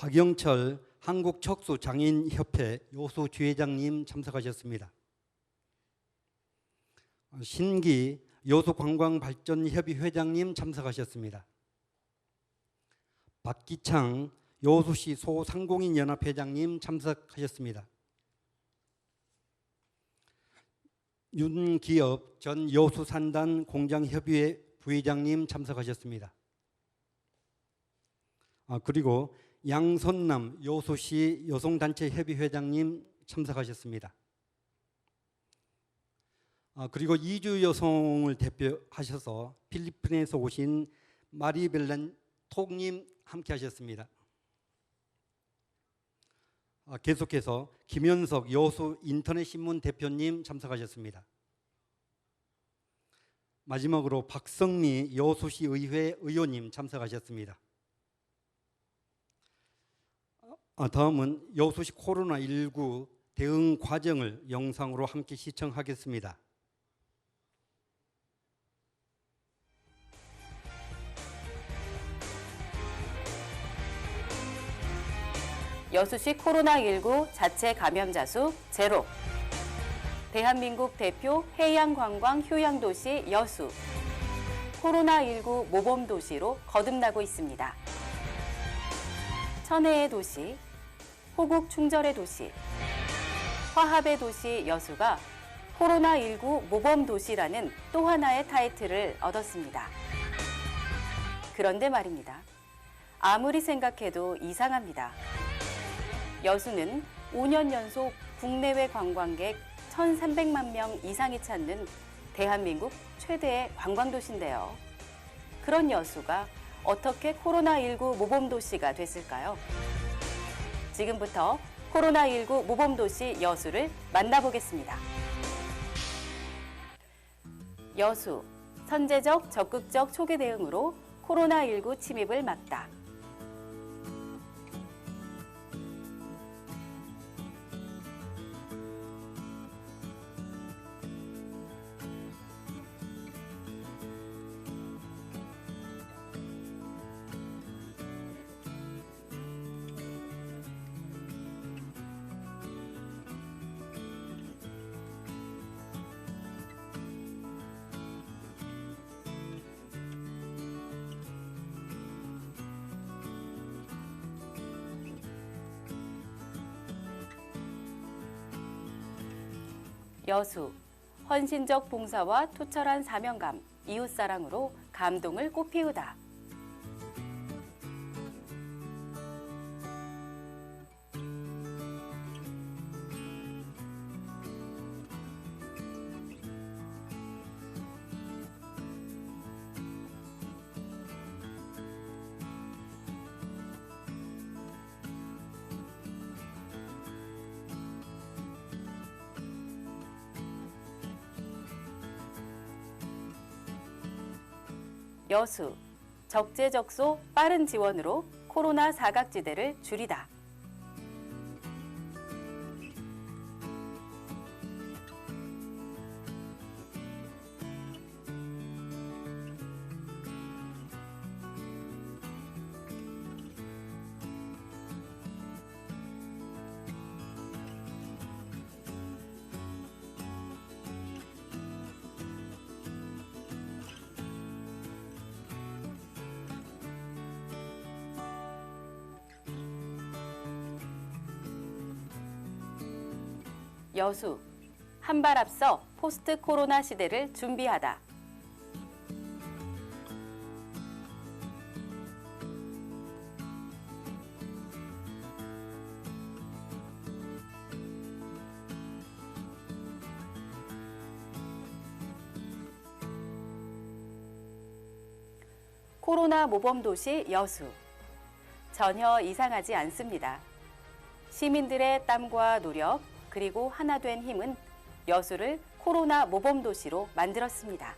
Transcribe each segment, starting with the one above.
박영철 한국척수장애인협회 여수 주회장님 참석하셨습니다. 신기 여수관광발전협의 회장님 참석하셨습니다. 박기창 여수시 소상공인연합 회장님 참석하셨습니다. 윤기업 전 여수산단 공장협의회 부회장님 참석하셨습니다. 그리고 양선남 여수시 여성단체협의 회장님 참석하셨습니다. 그리고 이주 여성을 대표하셔서 필리핀에서 오신 마리벨란 톡님 함께 하셨습니다. 계속해서 김현석 여수 인터넷신문 대표님 참석하셨습니다. 마지막으로 박성미 여수시 의회 의원님 참석하셨습니다. 다음은 여수시 코로나19 대응 과정을 영상으로 함께 시청하겠습니다. 여수시 코로나19 자체 감염자 수 제로. 대한민국 대표 해양관광 휴양도시 여수. 코로나19 모범도시로 거듭나고 있습니다. 천혜의 도시, 호국 충절의 도시, 화합의 도시 여수가 코로나19 모범도시라는 또 하나의 타이틀을 얻었습니다. 그런데 말입니다. 아무리 생각해도 이상합니다. 여수는 5년 연속 국내외 관광객 1,300만 명 이상이 찾는 대한민국 최대의 관광도시인데요. 그런 여수가 어떻게 코로나19 모범도시가 됐을까요? 지금부터 코로나19 모범도시 여수를 만나보겠습니다. 여수, 선제적, 적극적 초기 대응으로 코로나19 침입을 막다. 여수, 헌신적 봉사와 투철한 사명감, 이웃사랑으로 감동을 꽃피우다. 여수, 적재적소 빠른 지원으로 코로나 사각지대를 줄이다. 여수, 한 발 앞서 포스트 코로나 시대를 준비하다. 코로나 모범도시 여수. 전혀 이상하지 않습니다. 시민들의 땀과 노력, 그리고 하나 된 힘은 여수를 코로나 모범도시로 만들었습니다.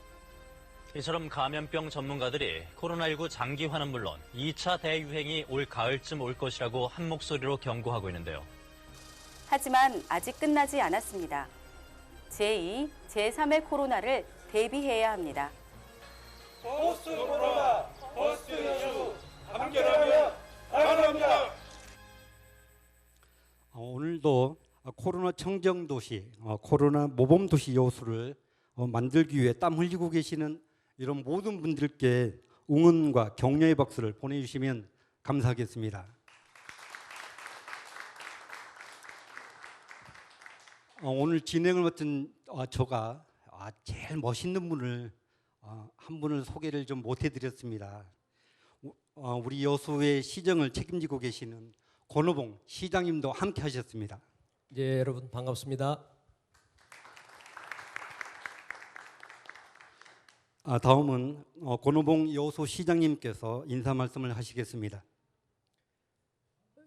이처럼 감염병 전문가들이 코로나19 장기화는 물론 2차 대유행이 올 가을쯤 올 것이라고 한 목소리로 경고하고 있는데요. 하지만 아직 끝나지 않았습니다. 제2, 제3의 코로나를 대비해야 합니다. 포스트 코로나, 포스트 여수, 함께라면 가능합니다. 오늘도 코로나 청정 도시, 코로나 모범 도시 여수를 만들기 위해 땀 흘리고 계시는 이런 모든 분들께 응원과 격려의 박수를 보내주시면 감사하겠습니다. 오늘 진행을 맡은 제가 제일 멋있는 분을 한 분을 소개를 좀 못해드렸습니다. 우리 여수의 시정을 책임지고 계시는 권오봉 시장님도 함께 하셨습니다. 예, 여러분 반갑습니다. 다음은 권오봉 여수 시장님께서 인사 말씀을 하시겠습니다.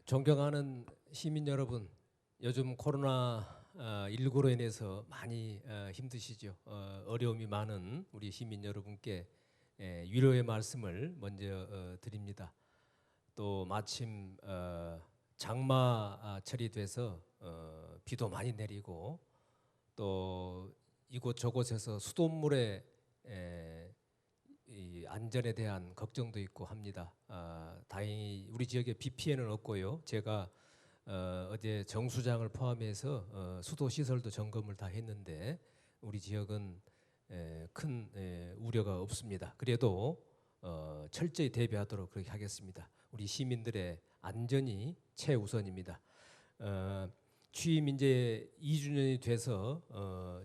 존경하는 시민 여러분, 요즘 코로나 19로 인해서 많이 힘드시죠. 어려움이 많은 우리 시민 여러분께 위로의 말씀을 먼저 드립니다. 또 마침 장마철이 돼서 비도 많이 내리고 또 이곳 저곳에서 수돗물의 이 안전에 대한 걱정도 있고 합니다. 다행히 우리 지역에 비 피해는 없고요. 제가 어제 정수장을 포함해서 수도 시설도 점검을 다 했는데 우리 지역은 큰 우려가 없습니다. 그래도 철저히 대비하도록 그렇게 하겠습니다. 우리 시민들의 안전이 최우선입니다. 취임 이제 2주년이 돼서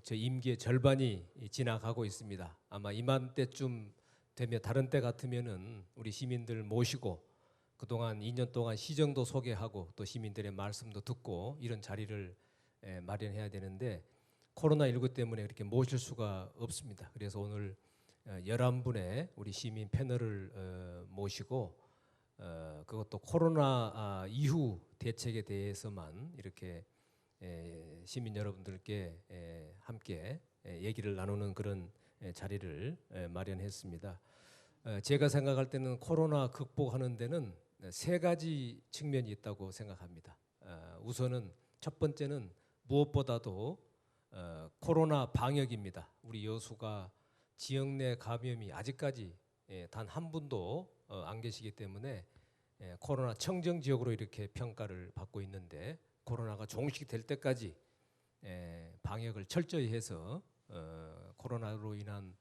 저 임기의 절반이 지나가고 있습니다. 아마 이맘때쯤 되면 다른 때 같으면은 우리 시민들 모시고 그동안 2년 동안 시정도 소개하고 또 시민들의 말씀도 듣고 이런 자리를 마련해야 되는데 코로나19 때문에 그렇게 모실 수가 없습니다. 그래서 오늘 11분의 우리 시민 패널을 모시고 그것도 코로나 이후 대책에 대해서만 이렇게 시민 여러분들께 함께 얘기를 나누는 그런 자리를 마련했습니다. 제가 생각할 때는 코로나 극복하는 데는 세 가지 측면이 있다고 생각합니다. 우선은 첫 번째는 무엇보다도 코로나 방역입니다. 우리 여수가 지역 내 감염이 아직까지 단 한 분도 안 계시기 때문에 코로나 청정 지역으로 이렇게 평가를 받고 있는데 코로나가 종식될 때까지 방역을 철저히 해서 코로나로 인한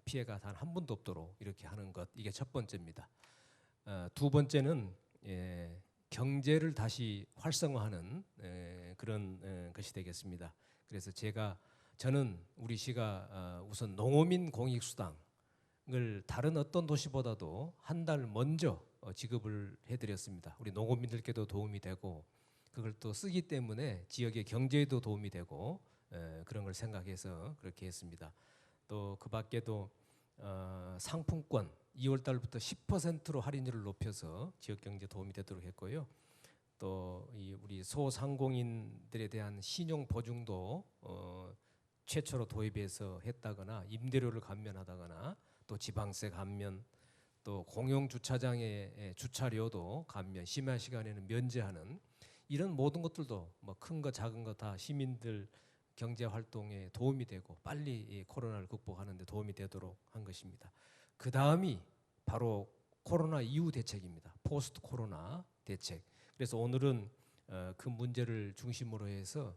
피해가 단 한 분도 없도록 이렇게 하는 것, 이게 첫 번째입니다. 두 번째는 경제를 다시 활성화하는 그런 것이 되겠습니다. 그래서 저는 우리 시가 우선 농어민 공익수당을 다른 어떤 도시보다도 한 달 먼저 지급을 해드렸습니다. 우리 농어민들께도 도움이 되고 그걸 또 쓰기 때문에 지역의 경제에도 도움이 되고 그런 걸 생각해서 그렇게 했습니다. 또 그 밖에도 상품권 2월 달부터 10%로 할인율을 높여서 지역 경제 도움이 되도록 했고요. 또 우리 소상공인들에 대한 신용 보증도 최초로 도입해서 했다거나 임대료를 감면하다거나 또 지방세 감면 또 공용 주차장의 주차료도 감면, 심야 시간에는 면제하는 이런 모든 것들도 뭐 큰 거 작은 거 다 시민들 경제 활동에 도움이 되고 빨리 이 코로나를 극복하는 데 도움이 되도록 한 것입니다. 그 다음이 바로 코로나 이후 대책입니다. 포스트 코로나 대책. 그래서 오늘은 그 문제를 중심으로 해서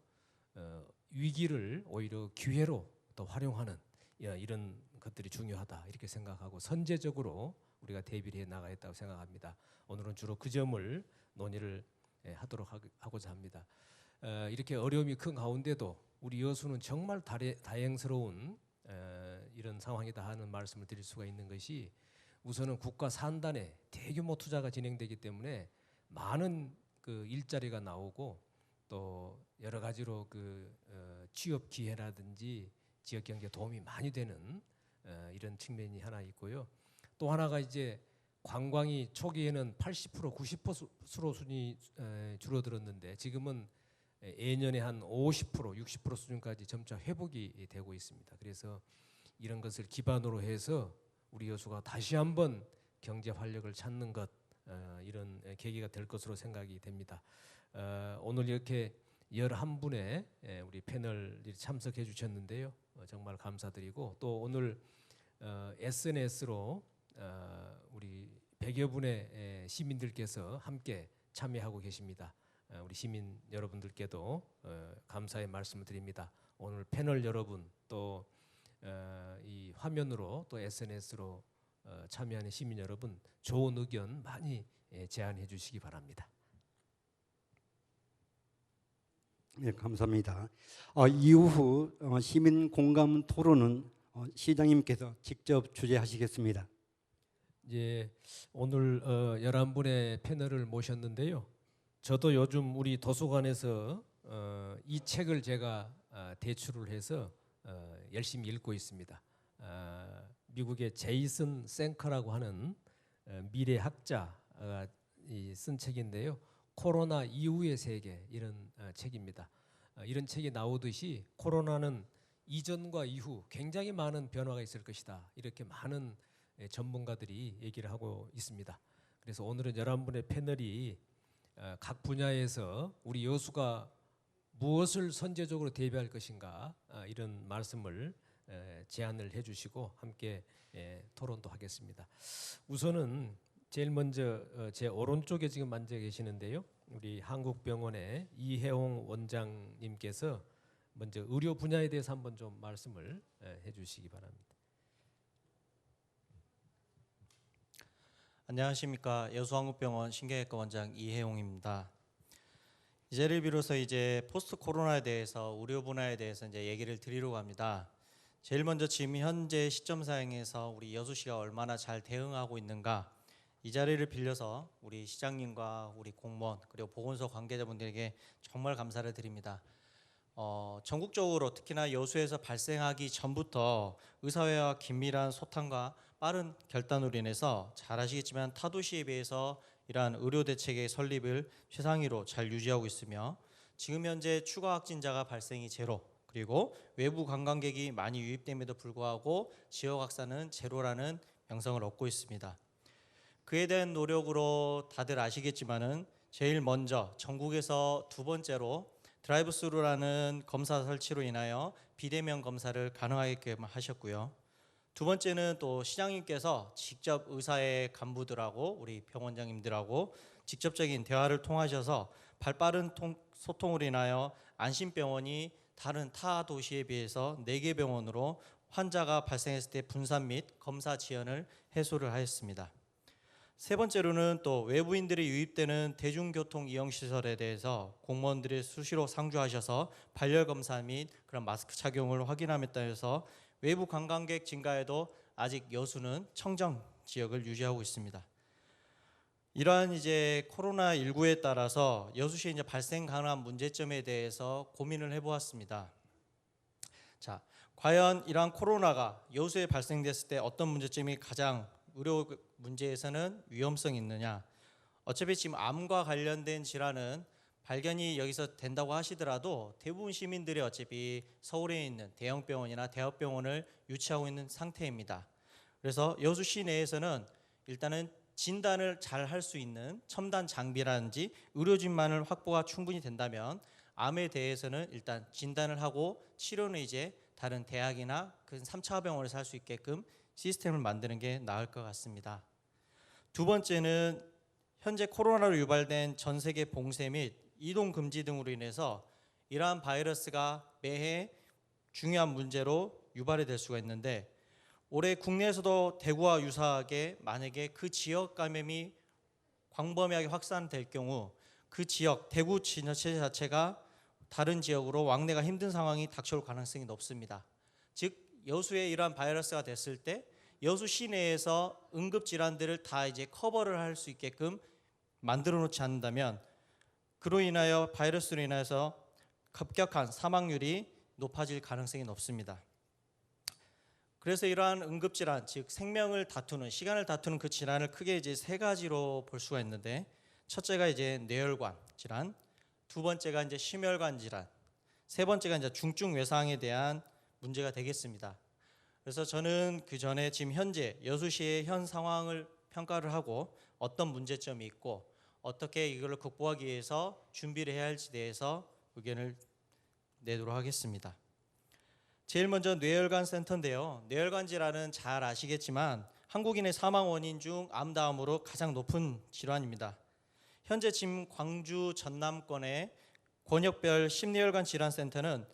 위기를 오히려 기회로 또 활용하는 이런 것들이 중요하다 이렇게 생각하고 선제적으로 우리가 대비를 해 나가야 했다고 생각합니다. 오늘은 주로 그 점을 논의를 하도록 하고자 합니다. 이렇게 어려움이 큰 가운데도 우리 여수는 정말 다행스러운 이런 상황이다 하는 말씀을 드릴 수가 있는 것이 우선은 국가 산단에 대규모 투자가 진행되기 때문에 많은 그 일자리가 나오고 또 여러 가지로 그 취업 기회라든지 지역 경제에 도움이 많이 되는 이런 측면이 하나 있고요. 또 하나가 이제 관광이 초기에는 80% 90% 수준이 줄어들었는데 지금은 예년에 한 50% 60% 수준까지 점차 회복이 되고 있습니다. 그래서 이런 것을 기반으로 해서 우리 여수가 다시 한번 경제 활력을 찾는 것 이런 계기가 될 것으로 생각이 됩니다. 오늘 이렇게 11분의 우리 패널이 참석해 주셨는데요. 정말 감사드리고 또 오늘 SNS로 우리 100여 분의 시민들께서 함께 참여하고 계십니다. 우리 시민 여러분들께도 감사의 말씀을 드립니다. 오늘 패널 여러분 또 이 화면으로 또 SNS로 참여하는 시민 여러분 좋은 의견 많이 제안해 주시기 바랍니다. 네, 감사합니다. 이후 시민 공감 토론은 시장님께서 직접 주재하시겠습니다. 이제 오늘 11분의 패널을 모셨는데요. 저도 요즘 우리 도서관에서 이 책을 제가 대출을 해서 열심히 읽고 있습니다. 미국의 제이슨 생커라고 하는 미래학자가 쓴 책인데요. 코로나 이후의 세계 이런 책입니다. 이런 책이 나오듯이 코로나는 이전과 이후 굉장히 많은 변화가 있을 것이다. 이렇게 많은 전문가들이 얘기를 하고 있습니다. 그래서 오늘은 11분의 패널이 각 분야에서 우리 여수가 무엇을 선제적으로 대비할 것인가 이런 말씀을 제안을 해주시고 함께 토론도 하겠습니다. 우선은 제일 먼저 제 오른쪽에 지금 앉아 계시는데요. 우리 한국병원의 이혜홍 원장님께서 먼저 의료 분야에 대해서 한번 좀 말씀을 해주시기 바랍니다. 안녕하십니까. 여수한국병원 신경외과 원장 이혜용입니다. 이 자리를 빌어서 이제 포스트 코로나에 대해서 의료 분야에 대해서 이제 얘기를 드리려고 합니다. 제일 먼저 지금 현재 시점상에서 우리 여수시가 얼마나 잘 대응하고 있는가 이 자리를 빌려서 우리 시장님과 우리 공무원 그리고 보건소 관계자분들에게 정말 감사를 드립니다. 전국적으로 특히나 여수에서 발생하기 전부터 의사회와 긴밀한 소통과 빠른 결단으로 인해서 잘 아시겠지만 타 도시에 비해서 이러한 의료 대책의 설립을 최상위로 잘 유지하고 있으며 지금 현재 추가 확진자가 발생이 제로 그리고 외부 관광객이 많이 유입됨에도 불구하고 지역 확산은 제로라는 명성을 얻고 있습니다. 그에 대한 노력으로 다들 아시겠지만은 제일 먼저 전국에서 두 번째로 드라이브 스루라는 검사 설치로 인하여 비대면 검사를 가능하게끔 하셨고요. 두 번째는 또 시장님께서 직접 의사의 간부들하고 우리 병원장님들하고 직접적인 대화를 통하셔서 발빠른 소통으로 인하여 안심병원이 다른 타 도시에 비해서 4개 병원으로 환자가 발생했을 때 분산 및 검사 지연을 해소를 하였습니다. 세 번째로는 또 외부인들이 유입되는 대중교통 이용시설에 대해서 공무원들이 수시로 상주하셔서 발열 검사 및 그런 마스크 착용을 확인함에 따라서 외부 관광객 증가에도 아직 여수는 청정 지역을 유지하고 있습니다. 이러한 이제 코로나19에 따라서 여수시에 이제 발생 가능한 문제점에 대해서 고민을 해보았습니다. 자, 과연 이러한 코로나가 여수에 발생됐을 때 어떤 문제점이 가장 의료 문제에서는 위험성이 있느냐? 어차피 지금 암과 관련된 질환은 발견이 여기서 된다고 하시더라도 대부분 시민들이 어차피 서울에 있는 대형병원이나 대학병원을 유치하고 있는 상태입니다. 그래서 여수 시내에서는 일단은 진단을 잘 할 수 있는 첨단 장비라든지 의료진만을 확보가 충분히 된다면 암에 대해서는 일단 진단을 하고 치료는 이제 다른 대학이나 큰 3차 병원에서 할 수 있게끔 시스템을 만드는 게 나을 것 같습니다. 두 번째는 현재 코로나로 유발된 전 세계 봉쇄 및 이동 금지 등으로 인해서 이러한 바이러스가 매해 중요한 문제로 유발이 될 수가 있는데 올해 국내에서도 대구와 유사하게 만약에 그 지역 감염이 광범위하게 확산될 경우 그 지역 대구 지자체 자체가 다른 지역으로 왕래가 힘든 상황이 닥쳐올 가능성이 높습니다. 즉 여수에 이러한 바이러스가 됐을 때 여수 시내에서 응급 질환들을 다 이제 커버를 할 수 있게끔 만들어 놓지 않는다면 그로 인하여 바이러스로 인해서 급격한 사망률이 높아질 가능성이 높습니다. 그래서 이러한 응급 질환, 즉 생명을 다투는 시간을 다투는 그 질환을 크게 이제 세 가지로 볼 수가 있는데 첫째가 이제 뇌혈관 질환, 두 번째가 이제 심혈관 질환, 세 번째가 이제 중증 외상에 대한 문제가 되겠습니다. 그래서 저는 그 전에 지금 현재 여수시의 현 상황을 평가를 하고 어떤 문제점이 있고 어떻게 이걸 극복하기 위해서 준비를 해야 할지에 대해서 의견을 내도록 하겠습니다. 제일 먼저 뇌혈관 센터인데요. 뇌혈관 질환은 잘 아시겠지만 한국인의 사망 원인 중 암 다음으로 가장 높은 질환입니다. 현재 지금 광주 전남권의 권역별 심리혈관 질환센터는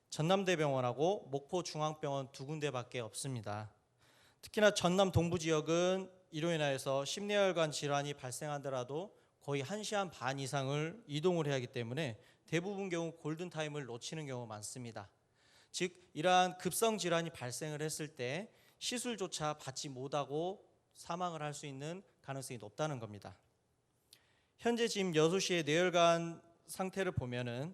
전남대병원하고 목포중앙병원 두 군데밖에 없습니다. 특히나 전남 동부 지역은 이로 인하여서 심리혈관 질환이 발생하더라도 거의 1시간 반 이상을 이동을 해야 하기 때문에 대부분 경우 골든타임을 놓치는 경우가 많습니다. 즉 이러한 급성 질환이 발생을 했을 때 시술조차 받지 못하고 사망을 할 수 있는 가능성이 높다는 겁니다. 현재 지금 여수시의 뇌혈관 상태를 보면은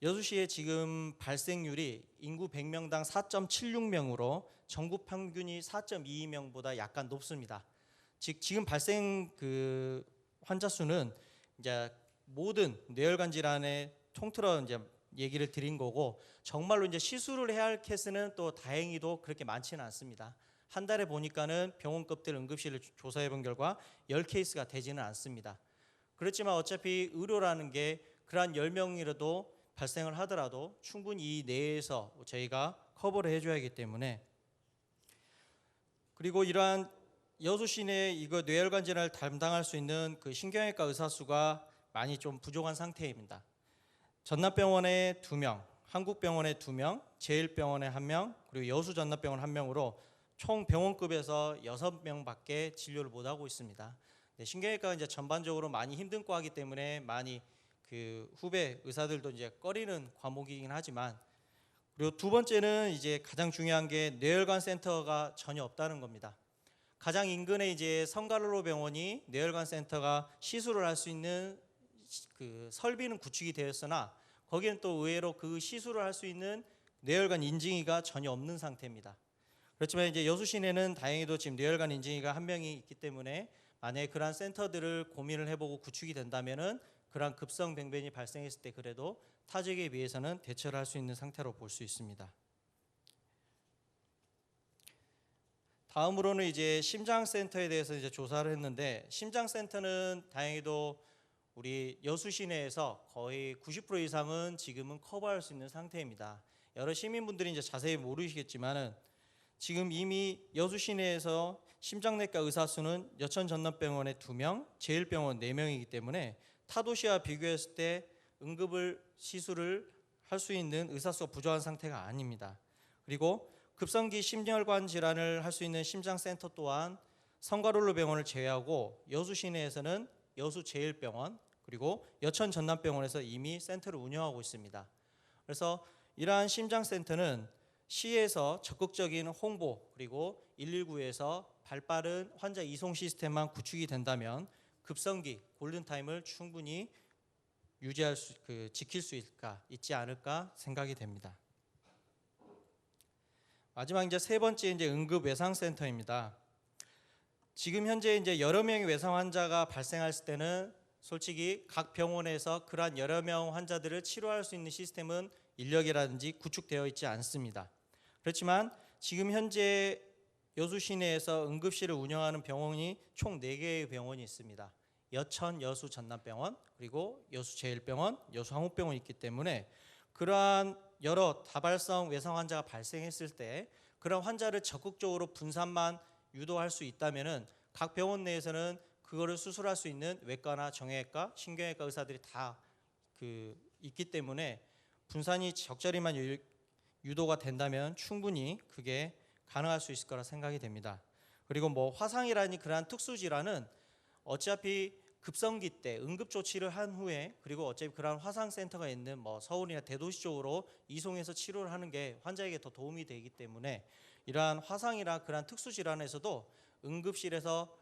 여수시의 지금 발생률이 인구 100명당 4.76명으로 전국 평균이 4.22명보다 약간 높습니다. 즉 지금 발생 환자 수는 이제 모든 뇌혈관 질환의 통틀어 이제 얘기를 드린 거고, 정말로 이제 시술을 해야 할 케이스는 또 다행히도 그렇게 많지는 않습니다. 한 달에 보니까는 병원급들 응급실을 조사해 본 결과 10케이스가 되지는 않습니다. 그렇지만 어차피 의료라는 게 그러한 10명이라도 발생을 하더라도 충분히 이 내에서 저희가 커버를 해줘야 하기 때문에, 그리고 이러한 여수시 내 이거 뇌혈관 질환을 담당할 수 있는 그 신경외과 의사 수가 많이 좀 부족한 상태입니다. 전남병원에 2명, 한국병원에 2명, 제일병원에 1명, 그리고 여수전남병원 1명으로 총 병원급에서 6명밖에 진료를 못 하고 있습니다. 신경외과가 이제 전반적으로 많이 힘든 과이기 때문에 많이 그 후배 의사들도 이제 꺼리는 과목이긴 하지만, 그리고 두 번째는 이제 가장 중요한 게 뇌혈관 센터가 전혀 없다는 겁니다. 가장 인근에 이제 성가로로 병원이 뇌혈관 센터가 시술을 할 수 있는 그 설비는 구축이 되었으나 거기는 또 의외로 그 시술을 할 수 있는 뇌혈관 인증의가 전혀 없는 상태입니다. 그렇지만 이제 여수 시내는 다행히도 지금 뇌혈관 인증의가 1명이 있기 때문에 만약에 그러한 센터들을 고민을 해보고 구축이 된다면은 그러한 급성 병변이 발생했을 때 그래도 타 지역에 비해서는 대처를 할 수 있는 상태로 볼 수 있습니다. 다음으로는 이제 심장센터에 대해서 이제 조사를 했는데, 심장센터는 다행히도 우리 여수 시내에서 거의 90% 이상은 지금은 커버할 수 있는 상태입니다. 여러 시민분들이 이제 자세히 모르시겠지만은 지금 이미 여수 시내에서 심장내과 의사 수는 여천 전남병원에 2명, 제일병원 4명이기 때문에 타 도시와 비교했을 때 응급을 시술을 할 수 있는 의사 수가 부족한 상태가 아닙니다. 그리고 급성기 심혈관 질환을 할 수 있는 심장센터 또한 성가롤로 병원을 제외하고 여수 시내에서는 여수 제일병원 그리고 여천 전남병원에서 이미 센터를 운영하고 있습니다. 그래서 이러한 심장센터는 시에서 적극적인 홍보 그리고 119에서 발빠른 환자 이송 시스템만 구축이 된다면 급성기 골든타임을 충분히 유지할 수, 지킬 수 있지 않을까 생각이 됩니다. 마지막 이제 세 번째 이제 응급 외상센터입니다. 지금 현재 이제 여러 명의 외상 환자가 발생했을 때는 솔직히 각 병원에서 그러한 여러 명 환자들을 치료할 수 있는 시스템은 인력이라든지 구축되어 있지 않습니다. 그렇지만 지금 현재 여수 시내에서 응급실을 운영하는 병원이 총 4개의 병원이 있습니다. 여천 여수 전남병원 그리고 여수 제일병원, 여수 한국병원이 있기 때문에 그러한 여러 다발성 외상 환자가 발생했을 때 그런 환자를 적극적으로 분산만 유도할 수 있다면은 각 병원 내에서는 그거를 수술할 수 있는 외과나 정형외과, 신경외과 의사들이 다 있기 때문에 분산이 적절히만 유도가 된다면 충분히 그게 가능할 수 있을 거라 생각이 됩니다. 그리고 뭐 화상이라니 그러한 특수 질환은 어차피 급성기 때 응급 조치를 한 후에 그리고 어차피 그러한 화상 센터가 있는 뭐 서울이나 대도시 쪽으로 이송해서 치료를 하는 게 환자에게 더 도움이 되기 때문에 이러한 화상이나 그러한 특수 질환에서도 응급실에서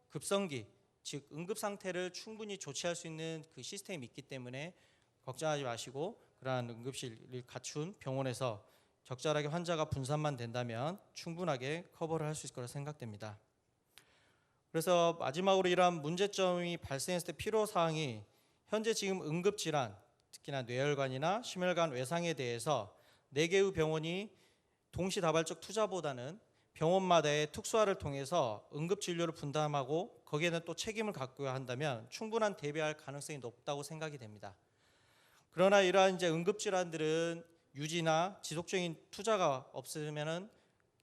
급성기 즉 응급 상태를 충분히 조치할 수 있는 그 시스템이 있기 때문에 걱정하지 마시고 그러한 응급실을 갖춘 병원에서 적절하게 환자가 분산만 된다면 충분하게 커버를 할 수 있을 거라 생각됩니다. 그래서 마지막으로 이러한 문제점이 발생했을 때 필요사항이 현재 지금 응급질환 특히나 뇌혈관이나 심혈관 외상에 대해서 4개의 병원이 동시다발적 투자보다는 병원마다의 특수화를 통해서 응급진료를 분담하고 거기에는 또 책임을 갖고 한다면 충분한 대비할 가능성이 높다고 생각이 됩니다. 그러나 이러한 이제 응급질환들은 유지나 지속적인 투자가 없으면은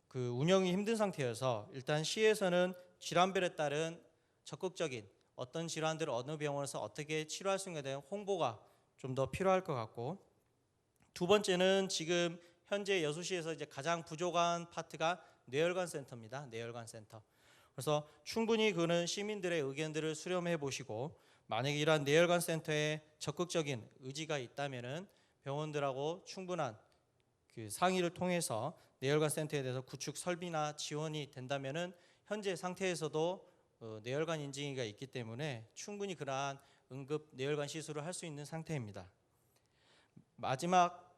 그 운영이 힘든 상태여서 일단 시에서는 질환별에 따른 적극적인 어떤 질환들을 어느 병원에서 어떻게 치료할 수 있는 데 대한 홍보가 좀 더 필요할 것 같고, 두 번째는 지금 현재 여수시에서 이제 가장 부족한 파트가 뇌혈관 센터입니다. 뇌혈관 센터. 그래서 충분히 그는 시민들의 의견들을 수렴해 보시고, 만약에 이러한 뇌혈관 센터에 적극적인 의지가 있다면은 병원들하고 충분한 그 상의를 통해서 뇌혈관 센터에 대해서 구축 설비나 지원이 된다면은 현재 상태에서도 뇌혈관 인증이가 있기 때문에 충분히 그러한 응급 뇌혈관 시술을 할 수 있는 상태입니다. 마지막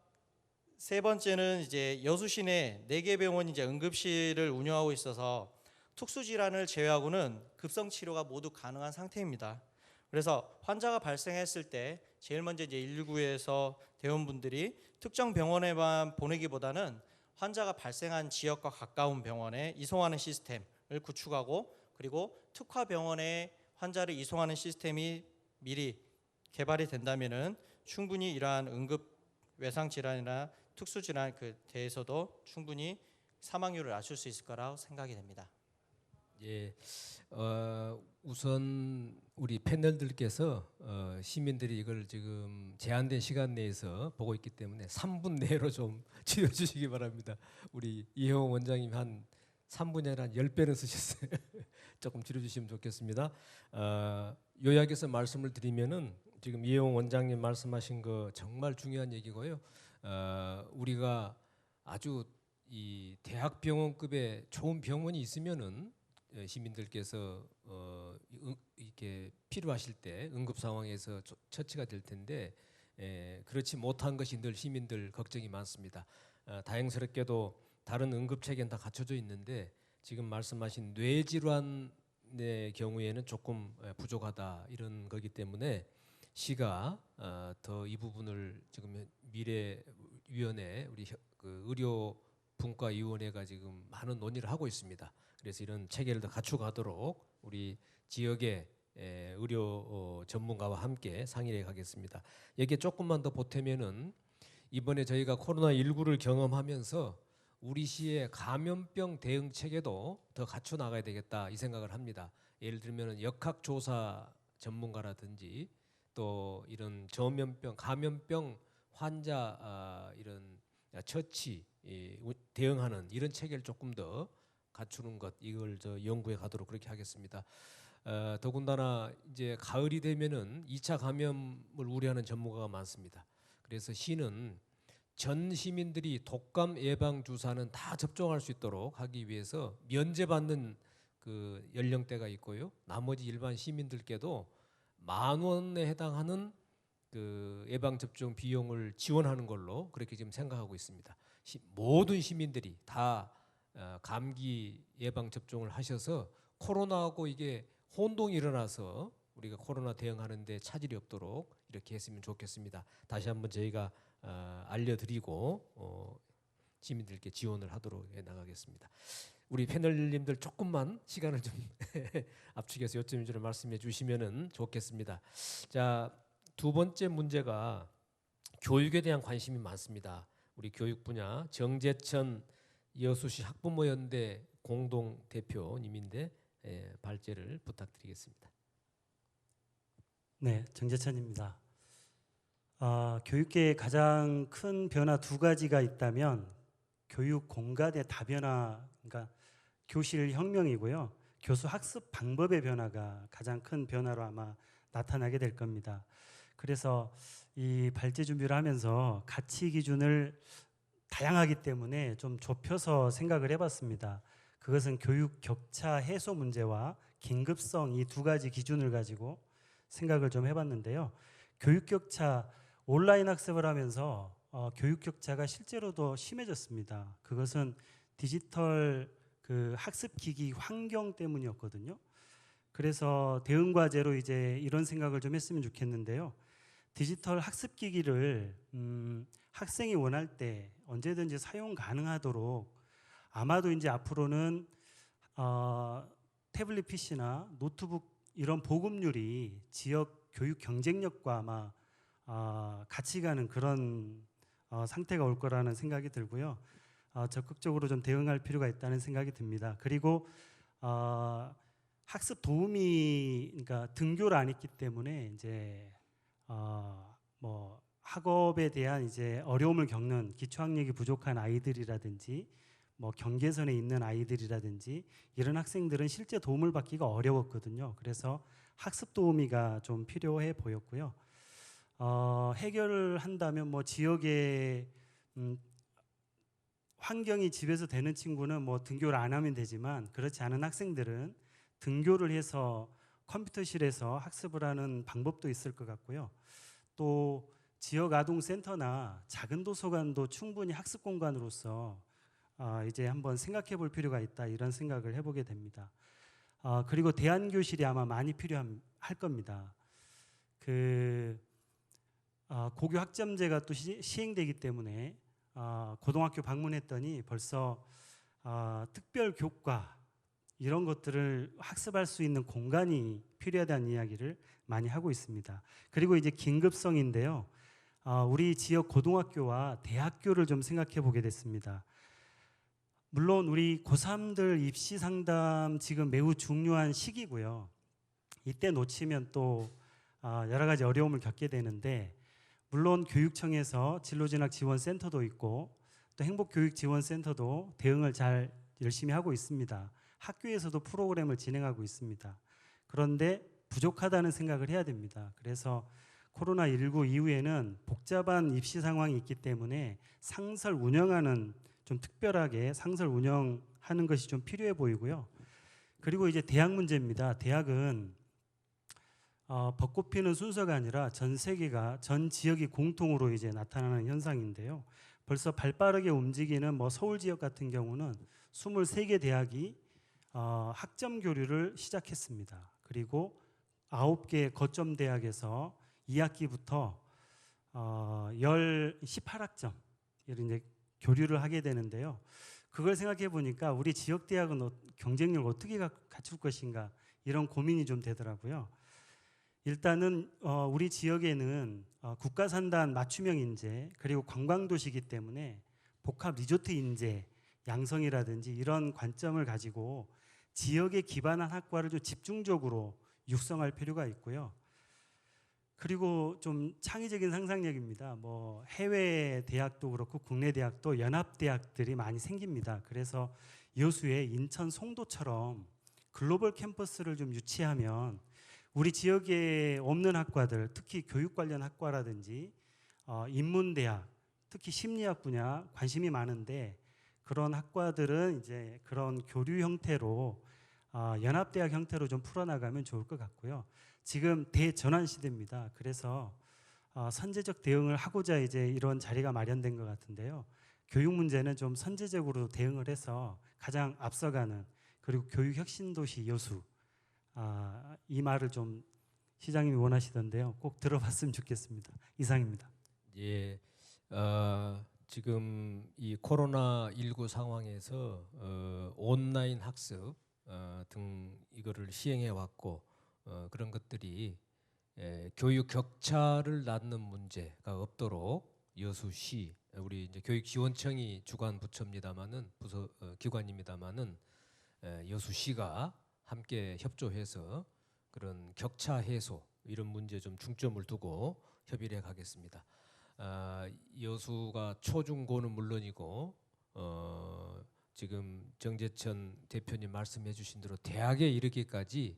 세 번째는 이제 여수시 내 4개 병원이 이제 응급실을 운영하고 있어서 특수 질환을 제외하고는 급성 치료가 모두 가능한 상태입니다. 그래서 환자가 발생했을 때 제일 먼저 이제 119에서 대원분들이 특정 병원에만 보내기보다는 환자가 발생한 지역과 가까운 병원에 이송하는 시스템을 구축하고, 그리고 특화 병원에 환자를 이송하는 시스템이 미리 개발이 된다면은 충분히 이러한 응급 외상 질환이나 특수 질환 그 대해서도 충분히 사망률을 낮출 수 있을 거라고 생각이 됩니다. 예, 우선 우리 패널들께서 시민들이 이걸 지금 제한된 시간 내에서 보고 있기 때문에 3분 내로 좀 줄여주시기 바랍니다. 우리 이혜용 원장님 한 3분이 아니라 한 10배는 쓰셨어요. 조금 줄여주시면 좋겠습니다. 요약해서 말씀을 드리면은 지금 이혜용 원장님 말씀하신 거 정말 중요한 얘기고요. 우리가 아주 이 대학병원급의 좋은 병원이 있으면은 시민들께서 이렇게 필요하실 때 응급 상황에서 처치가 될 텐데, 그렇지 못한 것이 늘 시민들 걱정이 많습니다. 다행스럽게도 다른 응급 체계는 다 갖춰져 있는데 지금 말씀하신 뇌질환의 경우에는 조금 부족하다 이런 거기 때문에 시가 더 이 부분을 지금 미래위원회 우리 그 의료분과위원회가 지금 많은 논의를 하고 있습니다. 그래서 이런 체계를 더 갖춰가도록 우리 지역의 의료 전문가와 함께 상의해 가겠습니다. 여기에 조금만 더 보태면은 이번에 저희가 코로나19를 경험하면서 우리 시의 감염병 대응 체계도 더 갖춰 나가야 되겠다 이 생각을 합니다. 예를 들면 역학조사 전문가라든지 또 이런 전염병, 감염병 환자 이런 처치 대응하는 이런 체계를 조금 더 갖추는 것, 이걸 저 연구해 가도록 그렇게 하겠습니다. 더군다나 이제 가을이 되면은 2차 감염을 우려하는 전문가가 많습니다. 그래서 시는 전 시민들이 독감 예방 주사는 다 접종할 수 있도록 하기 위해서 면제받는 그 연령대가 있고요. 나머지 일반 시민들께도 10,000원에 해당하는 그 예방 접종 비용을 지원하는 걸로 그렇게 지금 생각하고 있습니다. 모든 시민들이 다 감기 예방 접종을 하셔서 코로나하고 이게 혼동이 일어나서 우리가 코로나 대응하는데 차질이 없도록 이렇게 했으면 좋겠습니다. 다시 한번 저희가 알려드리고 시민들께 지원을 하도록 나가겠습니다. 우리 패널님들 조금만 시간을 좀 압축해서 요점 위주로 말씀해 주시면은 좋겠습니다. 자, 두 번째 문제가 교육에 대한 관심이 많습니다. 우리 교육 분야 정재천 여수시 학부모연대 공동 대표님인데 발제를 부탁드리겠습니다. 네, 정재천입니다. 교육계에 가장 큰 변화 2가지가 있다면 교육 공간의 다변화, 그러니까 교실 혁명이고요. 교수 학습 방법의 변화가 가장 큰 변화로 아마 나타나게 될 겁니다. 그래서 이 발제 준비를 하면서 가치 기준을 다양하기 때문에 좀 좁혀서 생각을 해봤습니다. 그것은 교육 격차 해소 문제와 긴급성 이 2가지 기준을 가지고 생각을 좀 해봤는데요. 교육 격차, 온라인 학습을 하면서 교육 격차가 실제로도 심해졌습니다. 그것은 디지털 그 학습 기기 환경 때문이었거든요. 그래서 대응 과제로 이제 이런 생각을 좀 했으면 좋겠는데요. 디지털 학습 기기를 학생이 원할 때 언제든지 사용 가능하도록 아마도 이제 앞으로는 태블릿 PC나 노트북 이런 보급률이 지역 교육 경쟁력과 아마 같이 가는 그런 상태가 올 거라는 생각이 들고요. 적극적으로 좀 대응할 필요가 있다는 생각이 듭니다. 그리고 학습 도우미 그러니까 등교를 안 했기 때문에 이제 뭐 학업에 대한 이제 어려움을 겪는 기초학력이 부족한 아이들이라든지 뭐 경계선에 있는 아이들이라든지 이런 학생들은 실제 도움을 받기가 어려웠거든요. 그래서 학습 도우미가 좀 필요해 보였고요. 해결을 한다면 뭐 지역의 환경이 집에서 되는 친구는 뭐 등교를 안 하면 되지만 그렇지 않은 학생들은 등교를 해서 컴퓨터실에서 학습을 하는 방법도 있을 것 같고요. 또 지역 아동센터나 작은 도서관도 충분히 학습 공간으로서 이제 한번 생각해 볼 필요가 있다 이런 생각을 해보게 됩니다. 그리고 대안교실이 아마 많이 필요할 겁니다. 고교 학점제가 또 시행되기 때문에 고등학교 방문했더니 벌써 특별 교과 이런 것들을 학습할 수 있는 공간이 필요하다는 이야기를 많이 하고 있습니다. 그리고 이제 긴급성인데요. 우리 지역 고등학교와 대학교를 좀 생각해 보게 됐습니다. 물론 우리 고3들 입시 상담 지금 매우 중요한 시기고요. 이때 놓치면 또 여러 가지 어려움을 겪게 되는데 물론 교육청에서 진로진학지원센터도 있고 또 행복교육지원센터도 대응을 잘 열심히 하고 있습니다. 학교에서도 프로그램을 진행하고 있습니다. 그런데 부족하다는 생각을 해야 됩니다. 그래서 코로나19 이후에는 복잡한 입시 상황이 있기 때문에 상설 운영하는 좀 특별하게 상설 운영하는 것이 좀 필요해 보이고요. 그리고 이제 대학 문제입니다. 대학은 벚꽃 피는 순서가 아니라 전 세계가 전 지역이 공통으로 이제 나타나는 현상인데요. 벌써 발빠르게 움직이는 뭐 서울 지역 같은 경우는 23개 대학이 학점 교류를 시작했습니다. 그리고 9개 거점 대학에서 2학기부터 18학점 이제 교류를 하게 되는데요. 그걸 생각해 보니까 우리 지역 대학은 경쟁력을 어떻게 갖출 것인가 이런 고민이 좀 되더라고요. 일단은 우리 지역에는 국가산단 맞춤형 인재 그리고 관광도시이기 때문에 복합 리조트 인재 양성이라든지 이런 관점을 가지고 지역에 기반한 학과를 좀 집중적으로 육성할 필요가 있고요. 그리고 좀 창의적인 상상력입니다. 뭐 해외 대학도 그렇고 국내 대학도 연합 대학들이 많이 생깁니다. 그래서 여수의 인천 송도처럼 글로벌 캠퍼스를 좀 유치하면 우리 지역에 없는 학과들, 특히 교육 관련 학과라든지 인문대학, 특히 심리학 분야 관심이 많은데 그런 학과들은 이제 그런 교류 형태로 연합대학 형태로 좀 풀어나가면 좋을 것 같고요. 지금 대전환 시대입니다. 그래서 선제적 대응을 하고자 이제 이런 자리가 마련된 것 같은데요. 교육 문제는 좀 선제적으로 대응을 해서 가장 앞서가는 그리고 교육 혁신 도시 여수 이 말을 좀 시장님이 원하시던데요. 꼭 들어봤으면 좋겠습니다. 이상입니다. 예, 지금 이 코로나19 상황에서 온라인 학습 등 이거를 시행해 왔고 그런 것들이 교육 격차를 낳는 문제가 없도록 여수시 우리 이제 교육지원청이 주관 부처입니다만은 부서 기관입니다만은 여수시가 함께 협조해서 그런 격차 해소 이런 문제 좀 중점을 두고 협의를 해 가겠습니다. 여수가 초중고는 물론이고 지금 정재천 대표님 말씀해 주신 대로 대학에 이르기까지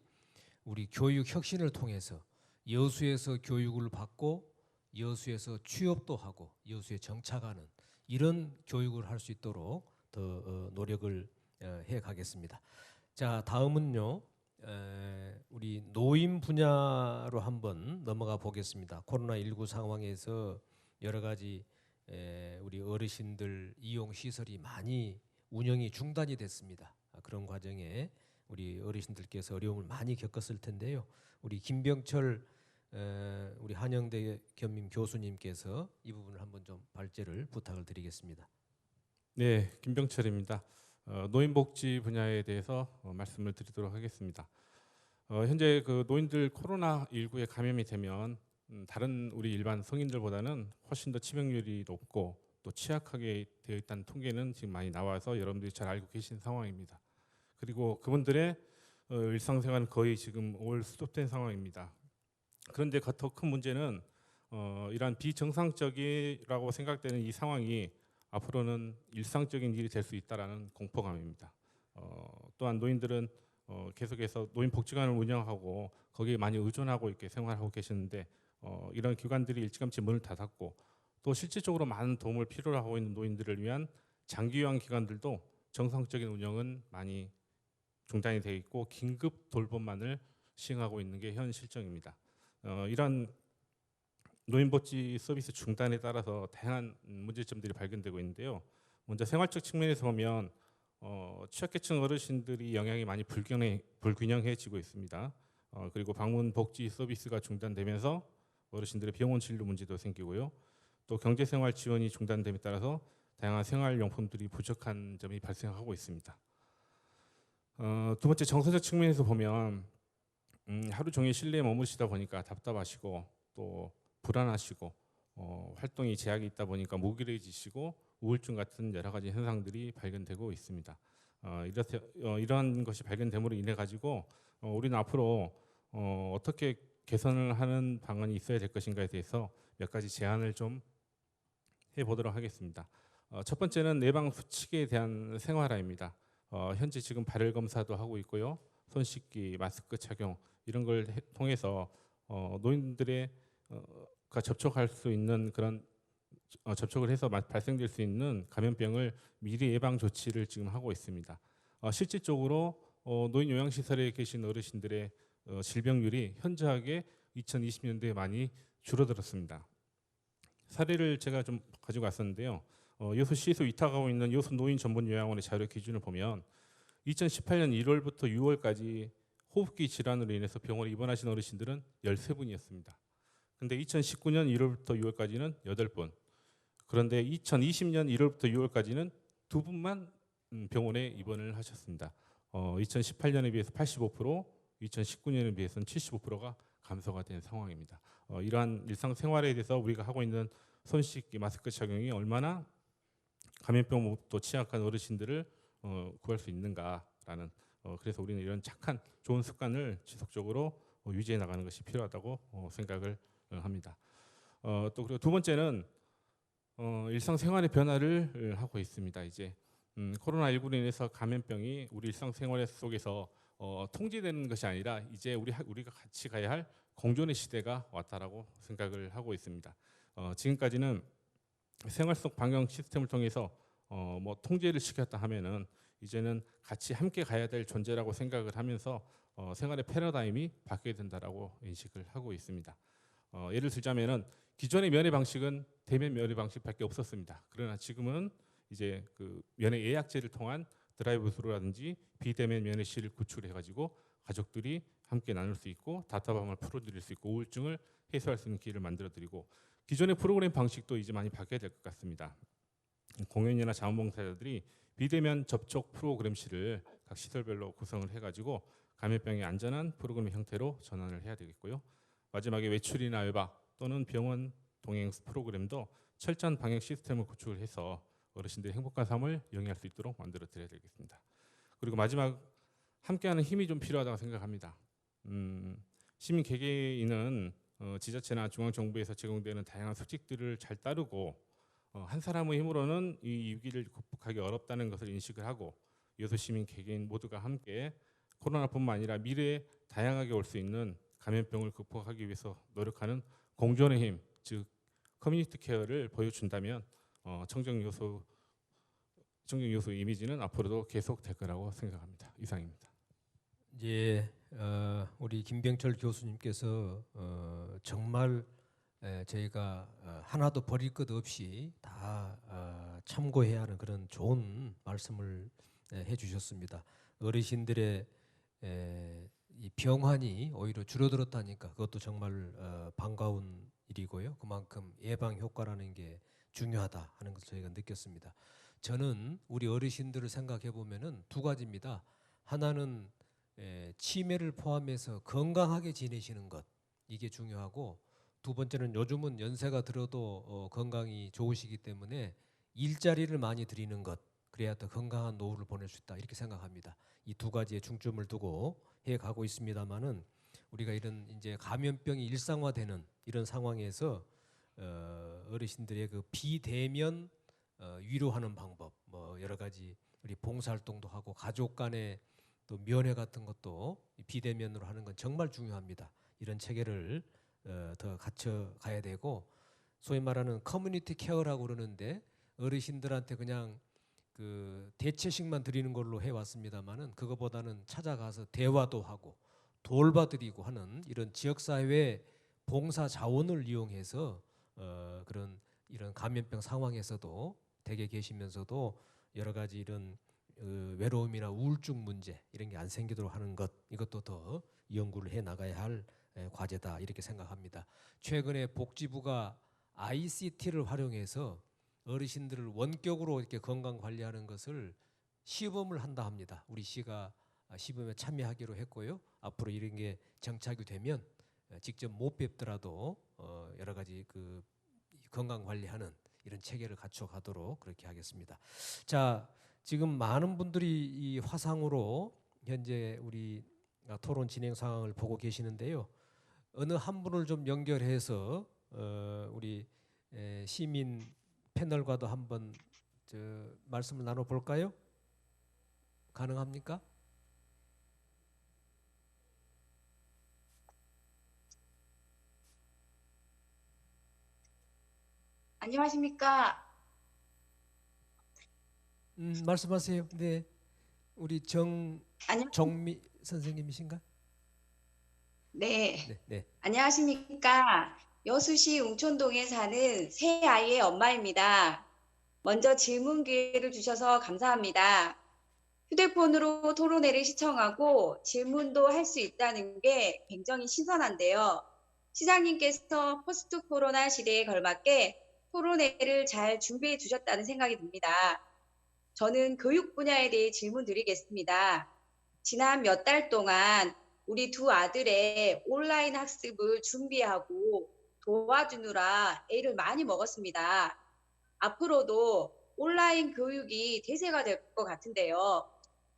우리 교육 혁신을 통해서 여수에서 교육을 받고 여수에서 취업도 하고 여수에 정착하는 이런 교육을 할 수 있도록 더 노력을 해 가겠습니다. 자, 다음은요. 우리 노인 분야로 한번 넘어가 보겠습니다. 코로나19 상황에서 여러 가지 우리 어르신들 이용 시설이 많이 운영이 중단이 됐습니다. 그런 과정에 우리 어르신들께서 어려움을 많이 겪었을 텐데요. 우리 김병철 우리 한영대 겸임 교수님께서 이 부분을 한번 좀 발제를 부탁을 드리겠습니다. 네, 김병철입니다. 노인복지 분야에 대해서 말씀을 드리도록 하겠습니다. 현재 그 노인들 코로나19에 감염이 되면 다른 우리 일반 성인들보다는 훨씬 더 치명률이 높고 또 취약하게 되어 있다는 통계는 지금 많이 나와서 여러분들이 잘 알고 계신 상황입니다. 그리고 그분들의 일상생활은 거의 지금 올 스톱된 상황입니다. 그런데 더 큰 문제는 이러한 비정상적이라고 생각되는 이 상황이 앞으로는 일상적인 일이 될 수 있다라는 공포감입니다. 또한 노인들은 계속해서 노인복지관을 운영하고 거기에 많이 의존하고 이렇게 생활하고 계시는데 이런 기관들이 일찌감치 문을 닫았고 또 실질적으로 많은 도움을 필요로 하고 있는 노인들을 위한 장기요양 기관들도 정상적인 운영은 많이 중단이 되어 있고 긴급 돌봄만을 시행하고 있는 게 현 실정입니다. 이런 노인복지 서비스 중단에 따라서 다양한 문제점들이 발견되고 있는데요. 먼저 생활적 측면에서 보면 취약계층 어르신들이 영향이 많이 불균형해지고 있습니다. 그리고 방문 복지 서비스가 중단되면서 어르신들의 병원 진료 문제도 생기고요. 또 경제생활 지원이 중단됨에 따라서 다양한 생활용품들이 부족한 점이 발생하고 있습니다. 두 번째 정서적 측면에서 보면 하루 종일 실내에 머무시다 보니까 답답하시고 또 불안하시고 활동이 제약이 있다 보니까 무기력해지시고 우울증 같은 여러 가지 현상들이 발견되고 있습니다. 이러한 것이 발견됨으로 인해 가지고 우리는 앞으로 어떻게 개선을 하는 방안이 있어야 될 것인가에 대해서 몇 가지 제안을 좀 해보도록 하겠습니다. 첫 번째는 예방 수칙에 대한 생활화입니다. 현재 지금 발열 검사도 하고 있고요, 손 씻기, 마스크 착용 이런 걸 통해서 노인들의 접촉할 수 있는 그런 접촉을 해서 발생될 수 있는 감염병을 미리 예방 조치를 지금 하고 있습니다. 실질적으로 노인 요양시설에 계신 어르신들의 질병률이 현저하게 2020년대에 많이 줄어들었습니다. 사례를 제가 좀 가지고 왔었는데요. 여수시에서 위탁하고 있는 여수 노인 전문 요양원의 자료 기준을 보면 2018년 1월부터 6월까지 호흡기 질환으로 인해서 병원에 입원하신 어르신들은 13분이었습니다. 근데 2019년 1월부터 6월까지는 8분. 그런데 2020년 1월부터 6월까지는 2분만 병원에 입원을 하셨습니다. 2018년에 비해서 85%, 2019년에 비해서는 75%가 감소가 된 상황입니다. 이러한 일상생활에 대해서 우리가 하고 있는 손 씻기, 마스크 착용이 얼마나 감염병부터 취약한 어르신들을 구할 수 있는가라는 그래서 우리는 이런 착한 좋은 습관을 지속적으로 유지해 나가는 것이 필요하다고 생각을 합니다. 또 그리고 두 번째는 일상생활의 변화를 하고 있습니다. 이제 코로나19로 인해서 감염병이 우리 일상생활 속에서 통제되는 것이 아니라 이제 우리가 같이 가야 할 공존의 시대가 왔다라고 생각을 하고 있습니다. 지금까지는 생활 속 방역 시스템을 통해서 뭐 통제를 시켰다 하면은 이제는 같이 함께 가야 될 존재라고 생각을 하면서 생활의 패러다임이 바뀌어야 된다라고 인식을 하고 있습니다. 예를 들자면은 기존의 면회 방식은 대면 면회 방식밖에 없었습니다. 그러나 지금은 이제 그 면회 예약제를 통한 드라이브스루라든지 비대면 면회실을 구축해가지고 가족들이 함께 나눌 수 있고 답답함을 풀어드릴 수 있고 우울증을 해소할 수 있는 기회를 만들어드리고 기존의 프로그램 방식도 이제 많이 바뀌어야 될 것 같습니다. 공연이나 자원봉사자들이 비대면 접촉 프로그램실을 각 시설별로 구성을 해가지고 감염병의 안전한 프로그램 형태로 전환을 해야 되겠고요. 마지막에 외출이나 알바 또는 병원 동행 프로그램도 철저한 방역 시스템을 구축을 해서 어르신들의 행복한 삶을 영위할 수 있도록 만들어 드려야 되겠습니다. 그리고 마지막 함께하는 힘이 좀 필요하다고 생각합니다. 시민 개개인은 지자체나 중앙정부에서 제공되는 다양한 수칙들을 잘 따르고 한 사람의 힘으로는 이 위기를 극복하기 어렵다는 것을 인식을 하고 여수 시민 개개인 모두가 함께 코로나뿐만 아니라 미래에 다양하게 올 수 있는 감염병을 극복하기 위해서 노력하는 공존의 힘, 즉 커뮤니티 케어를 보여준다면 청정 요소 이미지는 앞으로도 계속될 거라고 생각합니다. 이상입니다. 이제 우리 김병철 교수님께서 정말 저희가 하나도 버릴 것 없이 다 참고해야 하는 그런 좋은 말씀을 해주셨습니다. 어르신들의 이 병환이 오히려 줄어들었다니까 그것도 정말 반가운 일이고요. 그만큼 예방 효과라는 게 중요하다 하는 것을 저희가 느꼈습니다. 저는 우리 어르신들을 생각해 보면은 두 가지입니다. 하나는 치매를 포함해서 건강하게 지내시는 것 이게 중요하고 두 번째는 요즘은 연세가 들어도 건강이 좋으시기 때문에 일자리를 많이 드리는 것 그래야 더 건강한 노후를 보낼 수 있다 이렇게 생각합니다. 이 두 가지에 중점을 두고 해 가고 있습니다만은 우리가 이런 이제 감염병이 일상화되는 이런 상황에서 어르신들의 그 비대면 위로하는 방법, 뭐 여러 가지 우리 봉사활동도 하고 가족 간의 또 면회 같은 것도 비대면으로 하는 건 정말 중요합니다. 이런 체계를 더 갖춰 가야 되고 소위 말하는 커뮤니티 케어라고 그러는데 어르신들한테 그냥 그 대체식만 드리는 걸로 해왔습니다만은 그거보다는 찾아가서 대화도 하고 돌봐드리고 하는 이런 지역사회 봉사 자원을 이용해서 그런 이런 감염병 상황에서도 댁에 계시면서도 여러 가지 이런 외로움이나 우울증 문제 이런 게 안 생기도록 하는 것 이것도 더 연구를 해 나가야 할 과제다 이렇게 생각합니다. 최근에 복지부가 ICT를 활용해서 어르신들을 원격으로 이렇게 건강 관리하는 것을 시범을 한다 합니다. 우리 시가 시범에 참여하기로 했고요. 앞으로 이런 게 정착이 되면 직접 못 뵙더라도 여러 가지 그 건강 관리하는 이런 체계를 갖춰 가도록 그렇게 하겠습니다. 자, 지금 많은 분들이 이 화상으로 현재 우리 토론 진행 상황을 보고 계시는데요. 어느 한 분을 좀 연결해서 우리 시민 패널과도 한번 말씀을 나눠 볼까요? 가능합니까? 안녕하십니까? 말씀하세요. 네, 우리 안녕. 정미 선생님이신가? 네. 네, 네. 안녕하십니까? 여수시 웅촌동에 사는 세 아이의 엄마입니다. 먼저 질문 기회를 주셔서 감사합니다. 휴대폰으로 토론회를 시청하고 질문도 할 수 있다는 게 굉장히 신선한데요. 시장님께서 포스트 코로나 시대에 걸맞게 토론회를 잘 준비해 주셨다는 생각이 듭니다. 저는 교육 분야에 대해 질문 드리겠습니다. 지난 몇 달 동안 우리 두 아들의 온라인 학습을 준비하고 도와주느라 애를 많이 먹었습니다. 앞으로도 온라인 교육이 대세가 될 것 같은데요.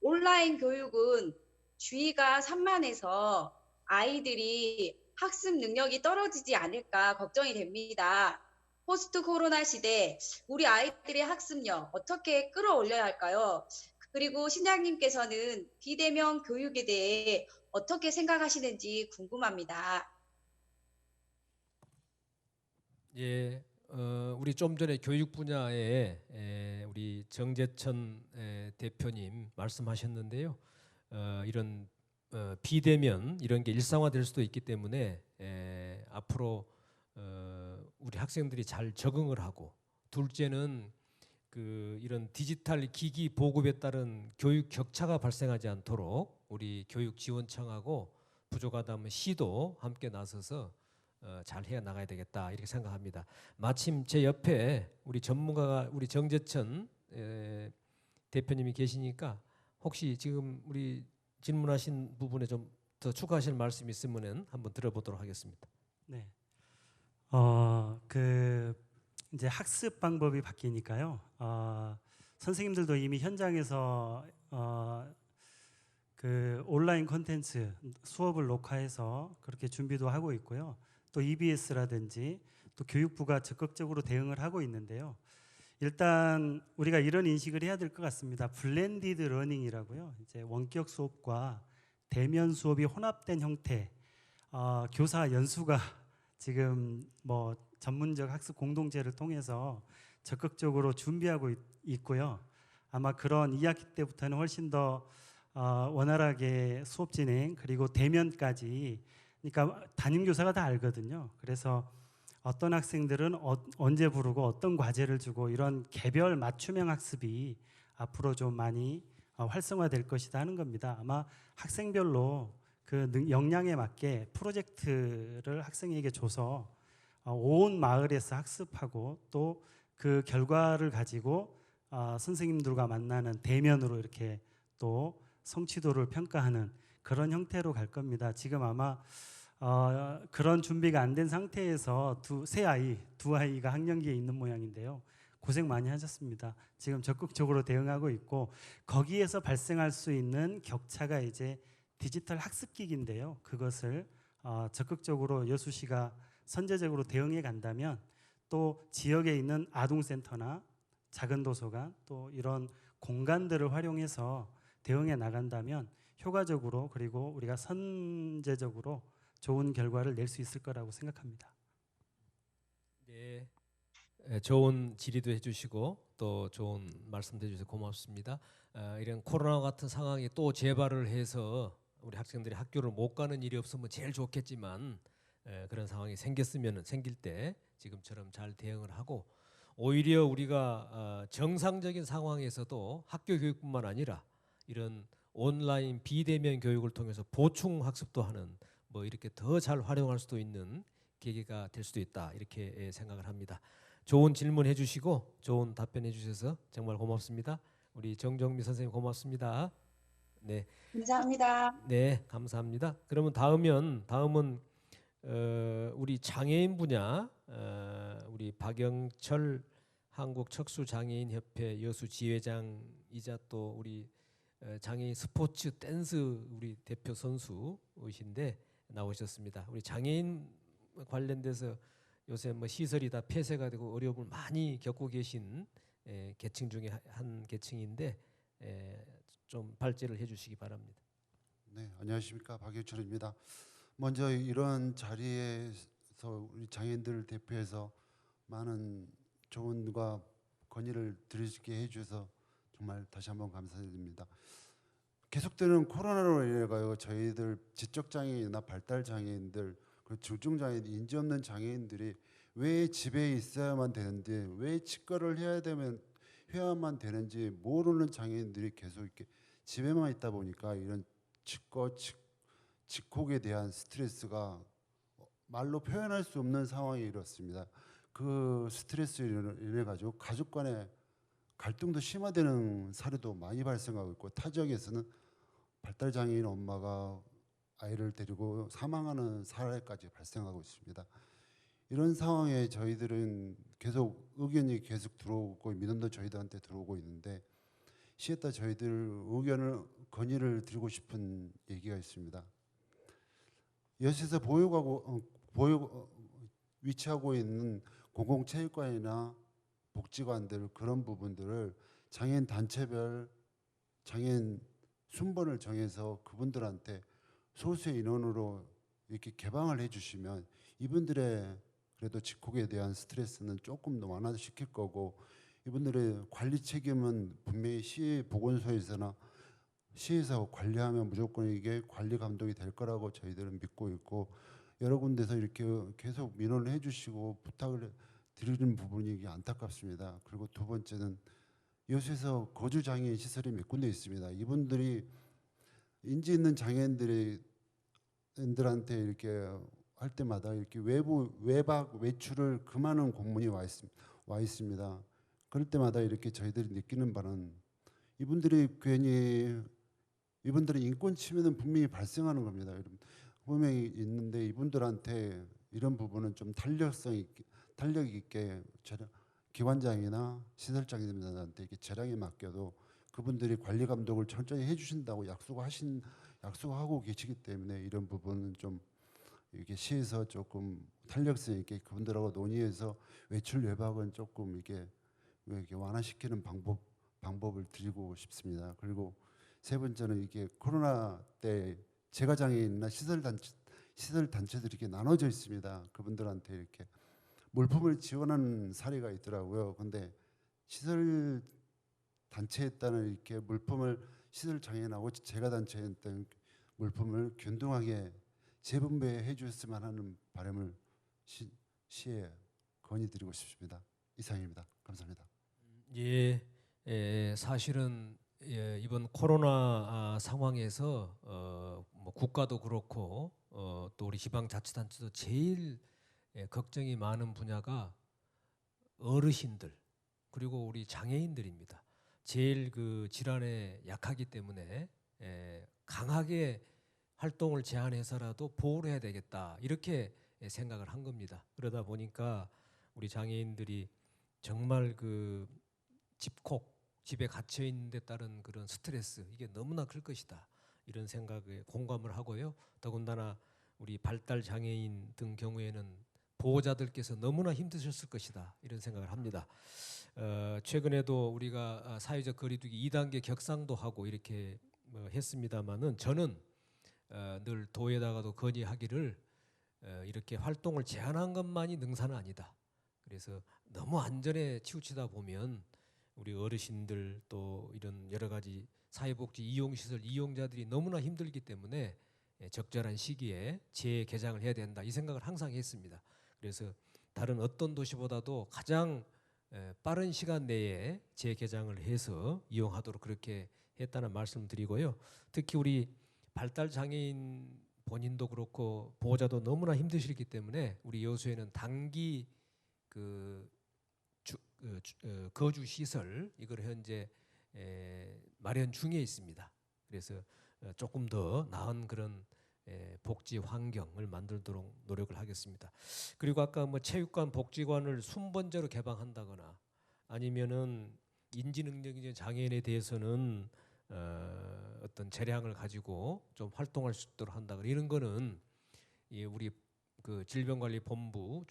온라인 교육은 주의가 산만해서 아이들이 학습 능력이 떨어지지 않을까 걱정이 됩니다. 포스트 코로나 시대 우리 아이들의 학습력 어떻게 끌어올려야 할까요? 그리고 신장님께서는 비대면 교육에 대해 어떻게 생각하시는지 궁금합니다. 예, 우리 좀 전에 교육 분야에 우리 정재천 대표님 말씀하셨는데요. 이런 비대면 이런 게 일상화될 수도 있기 때문에 앞으로 우리 학생들이 잘 적응을 하고 둘째는 그 이런 디지털 기기 보급에 따른 교육 격차가 발생하지 않도록 우리 교육지원청하고 부족하다면 시도 함께 나서서 잘 해 나가야 되겠다 이렇게 생각합니다. 마침 제 옆에 우리 전문가가 우리 정재천 대표님이 계시니까 혹시 지금 우리 질문하신 부분에 좀 더 추가하실 말씀 있으면은 한번 들어보도록 하겠습니다. 네. 이제 학습 방법이 바뀌니까요. 선생님들도 이미 현장에서 그 온라인 콘텐츠 수업을 녹화해서 그렇게 준비도 하고 있고요. 또 EBS라든지 또 교육부가 적극적으로 대응을 하고 있는데요. 일단 우리가 이런 인식을 해야 될 것 같습니다. 블렌디드 러닝이라고요. 이제 원격 수업과 대면 수업이 혼합된 형태. 교사 연수가 지금 뭐 전문적 학습 공동체를 통해서 적극적으로 준비하고 있고요. 아마 그런 2학기 때부터는 훨씬 더 원활하게 수업 진행 그리고 대면까지 그러니까 담임 교사가 다 알거든요. 그래서 어떤 학생들은 언제 부르고 어떤 과제를 주고 이런 개별 맞춤형 학습이 앞으로 좀 많이 활성화될 것이다 하는 겁니다. 아마 학생별로 그 역량에 맞게 프로젝트를 학생에게 줘서 온 마을에서 학습하고 또 그 결과를 가지고 선생님들과 만나는 대면으로 이렇게 또 성취도를 평가하는 그런 형태로 갈 겁니다. 지금 아마 그런 준비가 안 된 상태에서 두 아이가 학령기에 있는 모양인데요. 고생 많이 하셨습니다. 지금 적극적으로 대응하고 있고 거기에서 발생할 수 있는 격차가 이제 디지털 학습기기인데요. 그것을 적극적으로 여수시가 선제적으로 대응해 간다면 또 지역에 있는 아동센터나 작은 도서관 또 이런 공간들을 활용해서 대응해 나간다면 효과적으로 그리고 우리가 선제적으로 좋은 결과를 낼 수 있을 거라고 생각합니다. 네, 좋은 질의도 해주시고 또 좋은 말씀도 해주셔서 고맙습니다. 이런 코로나 같은 상황이 또 재발을 해서 우리 학생들이 학교를 못 가는 일이 없으면 제일 좋겠지만 그런 상황이 생길 때 지금처럼 잘 대응을 하고 오히려 우리가 정상적인 상황에서도 학교 교육뿐만 아니라 이런 온라인 비대면 교육을 통해서 보충 학습도 하는 뭐 이렇게 더 잘 활용할 수도 있는 계기가 될 수도 있다 이렇게 생각을 합니다. 좋은 질문해 주시고 좋은 답변해 주셔서 정말 고맙습니다. 우리 정정미 선생님 고맙습니다. 네, 감사합니다. 네 감사합니다. 그러면 다음은 우리 장애인 분야 우리 박영철 한국척수장애인협회 여수 지회장이자 또 우리 장애인 스포츠 댄스 우리 대표 선수이신데 나오셨습니다. 우리 장애인 관련돼서 요새 뭐 시설이 다 폐쇄가 되고 어려움을 많이 겪고 계신 계층 중에 한 계층인데 좀 발제를 해주시기 바랍니다. 네, 안녕하십니까, 박영철입니다. 먼저 이런 자리에서 우리 장애인들을 대표해서 많은 조언과 건의를 드리게 해주셔서 정말 다시 한번 감사드립니다. 계속되는 코로나로 인해 저희들 지적 장애인이나 발달 장애인들 그리고 중증 장애인, 인지 없는 장애인들이 왜 집에 있어야만 되는지, 왜 치과를 해야만 되는지 모르는 장애인들이 계속 이렇게 집에만 있다 보니까 이런 직콕에 대한 스트레스가 말로 표현할 수 없는 상황이 이렇습니다. 그 스트레스로 인해 가지고 가족 간의 갈등도 심화되는 사례도 많이 발생하고 있고 타 지역에서는 발달 장애인 엄마가 아이를 데리고 사망하는 사례까지 발생하고 있습니다. 이런 상황에 저희들은 계속 의견이 계속 들어오고 민원도 저희들한테 들어오고 있는데 시에 따라 저희들 건의를 드리고 싶은 얘기가 있습니다. 여수에서 위치하고 있는 공공체육관이나 복지관들 그런 부분들을 장애인 단체별 장애인 순번을 정해서 그분들한테 소수의 인원으로 이렇게 개방을 해주시면 이분들의 그래도 직콕에 대한 스트레스는 조금 더 완화시킬 거고 이분들의 관리 책임은 분명히 시 보건소에서나 시에서 관리하면 무조건 이게 관리 감독이 될 거라고 저희들은 믿고 있고 여러 군데서 이렇게 계속 민원을 해주시고 부탁을 드리는 부분이 이게 안타깝습니다. 그리고 두 번째는 여수에서 거주 장애인 시설이 몇 군데 있습니다. 이분들이 인지 있는 장애인들한테 이렇게 할 때마다 이렇게 외박 외출을 금하는 공문이 와 있습니다. 그럴 때마다 이렇게 저희들이 느끼는 바는 이분들이 이분들의 인권 침해는 분명히 발생하는 겁니다. 분명히 있는데 이분들한테 이런 부분은 좀 탄력 있게 기관장이나 시설장님들한테 이렇게 재량에 맡겨도 그분들이 관리 감독을 철저히 해주신다고 약속하고 계시기 때문에 이런 부분은 좀 이렇게 시에서 조금 탄력성 있게 그분들하고 논의해서 외출 외박은 조금 이렇게 완화시키는 방법을 드리고 싶습니다. 그리고 세 번째는 이게 코로나 때 재가장애인이나 시설 단체들이 이렇게 나눠져 있습니다. 그분들한테 이렇게 물품을 지원하는 사례가 있더라고요. 근데 시설 단체에 따른 이렇게 물품을 시설 장애인하고 재가 단체에 따른 물품을 균등하게 재분배해 주셨으면 하는 바람을 시에 건의드리고 싶습니다. 이상입니다. 감사합니다. 예, 사실은 이번 코로나 상황에서 뭐 국가도 그렇고 또 우리 지방자치단체도 제일 걱정이 많은 분야가 어르신들 그리고 우리 장애인들입니다. 제일 그 질환에 약하기 때문에 강하게 활동을 제한해서라도 보호를 해야 되겠다 이렇게 생각을 한 겁니다. 그러다 보니까 우리 장애인들이 정말 그 집에 갇혀 있는 데 따른 그런 스트레스 이게 너무나 클 것이다. 이런 생각에 공감을 하고요. 더군다나 우리 발달 장애인 등 경우에는 보호자들께서 너무나 힘드셨을 것이다. 이런 생각을 합니다. 최근에도 우리가 사회적 거리두기 2단계 격상도 하고 이렇게 했습니다마는 저는 늘 도에다가도 건의하기를 이렇게 활동을 제한한 것만이 능사는 아니다. 그래서 너무 안전에 치우치다 보면 우리 어르신들 또 이런 여러 가지 사회복지 이용시설 이용자들이 너무나 힘들기 때문에 적절한 시기에 재개장을 해야 된다. 이 생각을 항상 했습니다. 그래서 다른 어떤 도시보다도 가장 빠른 시간 내에 재개장을 해서 이용하도록 그렇게 했다는 말씀을 드리고요. 특히 우리 발달 장애인 본인도 그렇고 보호자도 너무나 힘드시기 때문에 우리 여수에는 단기 거주 시설 이걸 현재 마련 중에 있습니다. 그래서 조금 더 나은 그런 복지 환경을 만들도록 노력을 하겠습니다. 그리고 아까 체육관, 복지관을 순번제로 개방한다거나 아니면은 인지 능력이 장애인에 대해서는 어떤 재량을 가지고 좀 활동할 수 있도록 한다거나 이런 거는 우리 그 질병관리본부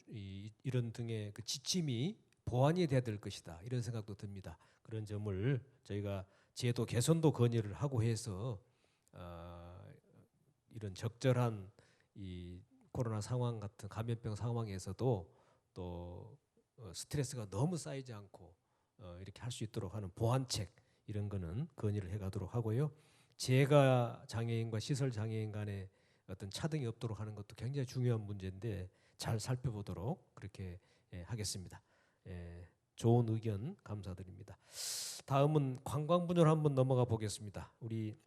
이런 등의 그 지침이 보완이 돼야 될 것이다. 이런 생각도 듭니다. 그런 점을 저희가 제도 개선도 건의를 하고 해서 이런 적절한 이 코로나 상황 같은 감염병 상황에서도 또 스트레스가 너무 쌓이지 않고 이렇게 할 수 있도록 하는 보완책 이런 거는 건의를 해가도록 하고요. 재가 장애인과 시설 장애인 간의 어떤 차등이 없도록 하는 것도 굉장히 중요한 문제인데 잘 살펴보도록 그렇게 하겠습니다. 좋은 의견 감사드립니다. 다음은 관광 분야로 한번 넘어가 보겠습니다. 우리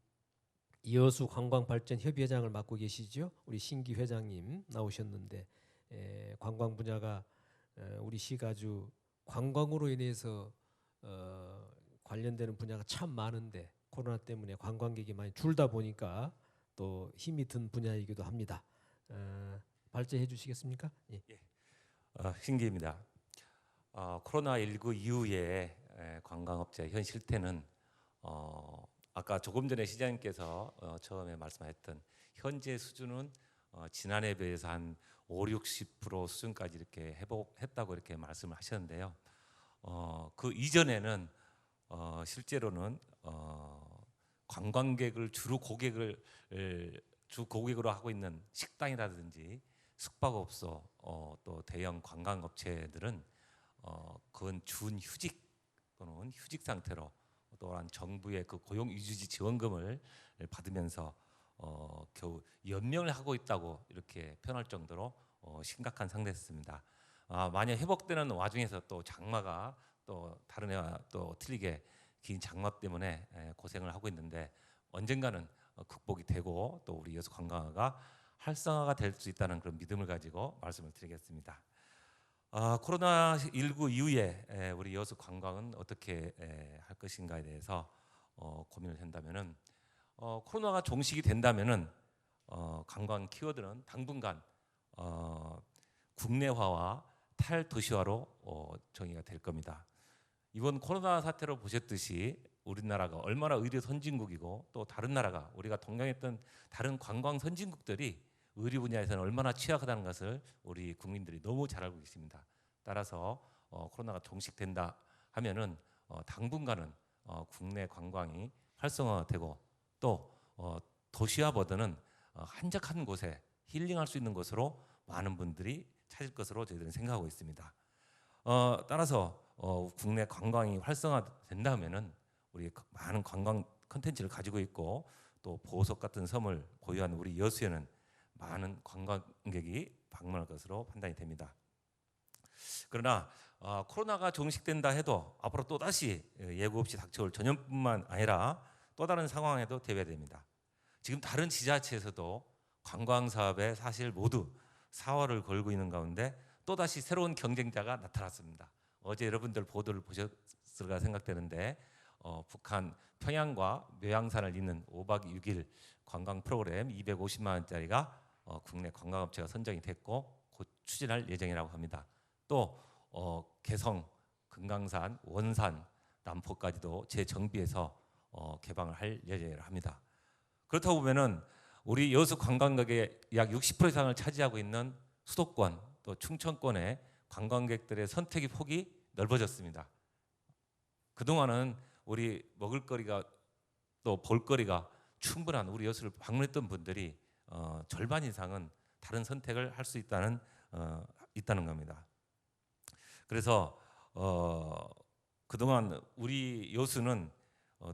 여수 관광발전협의회장을 맡고 계시죠? 우리 신기 회장님 나오셨는데 관광 분야가 우리 시가 아주 관광으로 인해서 관련되는 분야가 참 많은데 코로나 때문에 관광객이 많이 줄다 보니까 또 힘이 든 분야이기도 합니다. 발제해 주시겠습니까? 예. 신기입니다. 코로나19 이후에 관광업체 현 실태는 아까 조금 전에 시장님께서 처음에 말씀하셨던 현재 수준은 지난해에 비해서 한 50-60% 수준까지 이렇게 회복했다고 이렇게 말씀을 하셨는데요. 그 이전에는 실제로는 관광객을 주 고객으로 하고 있는 식당이라든지 숙박업소 또 대형 관광업체들은 그건 준휴직 또는 휴직 상태로 또한 정부의 그 고용유지 지원금을 받으면서 겨우 연명을 하고 있다고 이렇게 표현할 정도로 심각한 상태였습니다. 만약 회복되는 와중에서 또 장마가 또 다른 해와 또 틀리게 긴 장마 때문에 고생을 하고 있는데 언젠가는 극복이 되고 또 우리 여수 관광화가 활성화가 될 수 있다는 그런 믿음을 가지고 말씀을 드리겠습니다. 코로나19 이후에 우리 여수 관광은 어떻게 할 것인가에 대해서 고민을 한다면은 코로나가 종식이 된다면은 관광 키워드는 당분간 국내화와 탈도시화로 정의가 될 겁니다. 이번 코로나 사태로 보셨듯이 우리나라가 얼마나 의료 선진국이고 또 다른 나라가 우리가 동경했던 다른 관광 선진국들이 의료 분야에서는 얼마나 취약하다는 것을 우리 국민들이 너무 잘 알고 계십니다. 따라서 코로나가 종식된다 하면은 당분간은 국내 관광이 활성화되고 또 도시화보다는 한적한 곳에 힐링할 수 있는 곳으로 많은 분들이 찾을 것으로 저희들은 생각하고 있습니다. 따라서 국내 관광이 활성화된다 하면은 우리 많은 관광 컨텐츠를 가지고 있고 또 보석 같은 섬을 보유한 우리 여수에는 많은 관광객이 방문할 것으로 판단이 됩니다. 그러나 코로나가 종식된다 해도 앞으로 또다시 예고 없이 닥쳐올 전염뿐만 아니라 또 다른 상황에도 대비해야 됩니다. 지금 다른 지자체에서도 관광 사업에 사실 모두 사활을 걸고 있는 가운데 또다시 새로운 경쟁자가 나타났습니다. 어제 여러분들 보도를 보셨을까 생각되는데 북한 평양과 묘양산을 잇는 5박 6일 관광 프로그램 250만 원짜리가 국내 관광업체가 선정이 됐고 곧 추진할 예정이라고 합니다. 또 개성 금강산, 원산, 남포까지도 재정비해서 개방을 할 예정이라 합니다. 그렇다 보면은 우리 여수 관광객의 약 60% 이상을 차지하고 있는 수도권 또 충청권의 관광객들의 선택의 폭이 넓어졌습니다. 그동안은 우리 먹을거리가 또 볼거리가 충분한 우리 여수를 방문했던 분들이 절반 이상은 다른 선택을 할 수 있다는 겁니다. 그래서 그동안 우리 여수는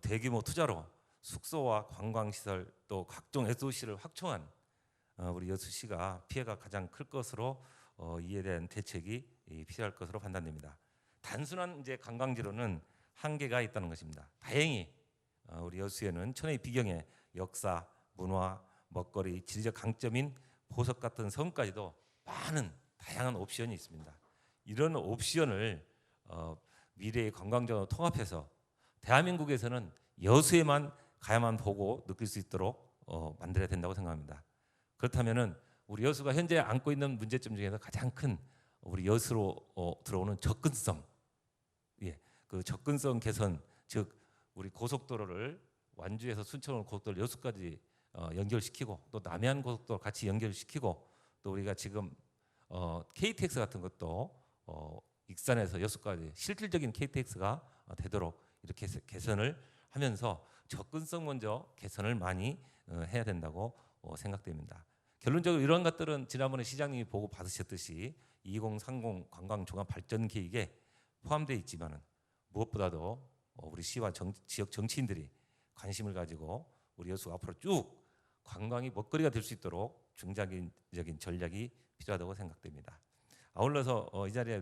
대규모 투자로 숙소와 관광시설 또 각종 SOC를 확충한 우리 여수시가 피해가 가장 클 것으로 이에 대한 대책이 필요할 것으로 판단됩니다. 단순한 이제 관광지로는 한계가 있다는 것입니다. 다행히 우리 여수에는 천혜의 비경의 역사, 문화, 먹거리, 지리적 강점인 보석 같은 섬까지도 많은 다양한 옵션이 있습니다. 이런 옵션을 미래의 관광적으로 통합해서 대한민국에서는 여수에만 가야만 보고 느낄 수 있도록 만들어야 된다고 생각합니다. 그렇다면은 우리 여수가 현재 안고 있는 문제점 중에서 가장 큰 우리 여수로 들어오는 접근성, 그 접근성 개선, 즉 우리 고속도로를 완주에서 순천으로 고속도로 여수까지 연결시키고 또 남해안 고속도로 같이 연결시키고 또 우리가 지금 KTX 같은 것도 익산에서 여수까지 실질적인 KTX가 되도록 이렇게 개선을 하면서 접근성 먼저 개선을 많이 해야 된다고 생각됩니다. 결론적으로 이런 것들은 지난번에 시장님이 보고 받으셨듯이 2030 관광종합발전계획에 포함되어 있지만은 무엇보다도 우리 시와 지역 정치인들이 관심을 가지고 우리 여수가 앞으로 쭉 관광이 먹거리가 될 수 있도록 중장기적인 전략이 필요하다고 생각됩니다. 아울러서 이 자리에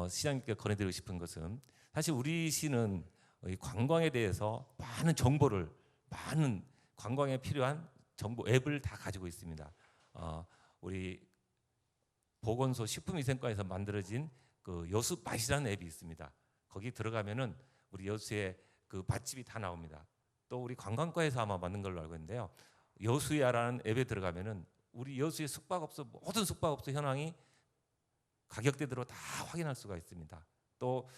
시장님께 권해드리고 싶은 것은 사실 우리 시는 이 관광에 대해서 많은 정보를 많은 관광에 필요한 정보 앱을 다 가지고 있습니다. 우리 보건소 식품위생과에서 만들어진 그 여수 맛이라는 앱이 있습니다. 거기 들어가면은 우리 여수의 그 맛집이 다 나옵니다. 또 우리 관광과에서 아마 만든 걸로 알고 있는데요. 여수야라는 앱에 들어가면은 우리 여수의 숙박업소 모든 숙박업소 현황이 가격대대로 다 확인할 수가 있습니다. 또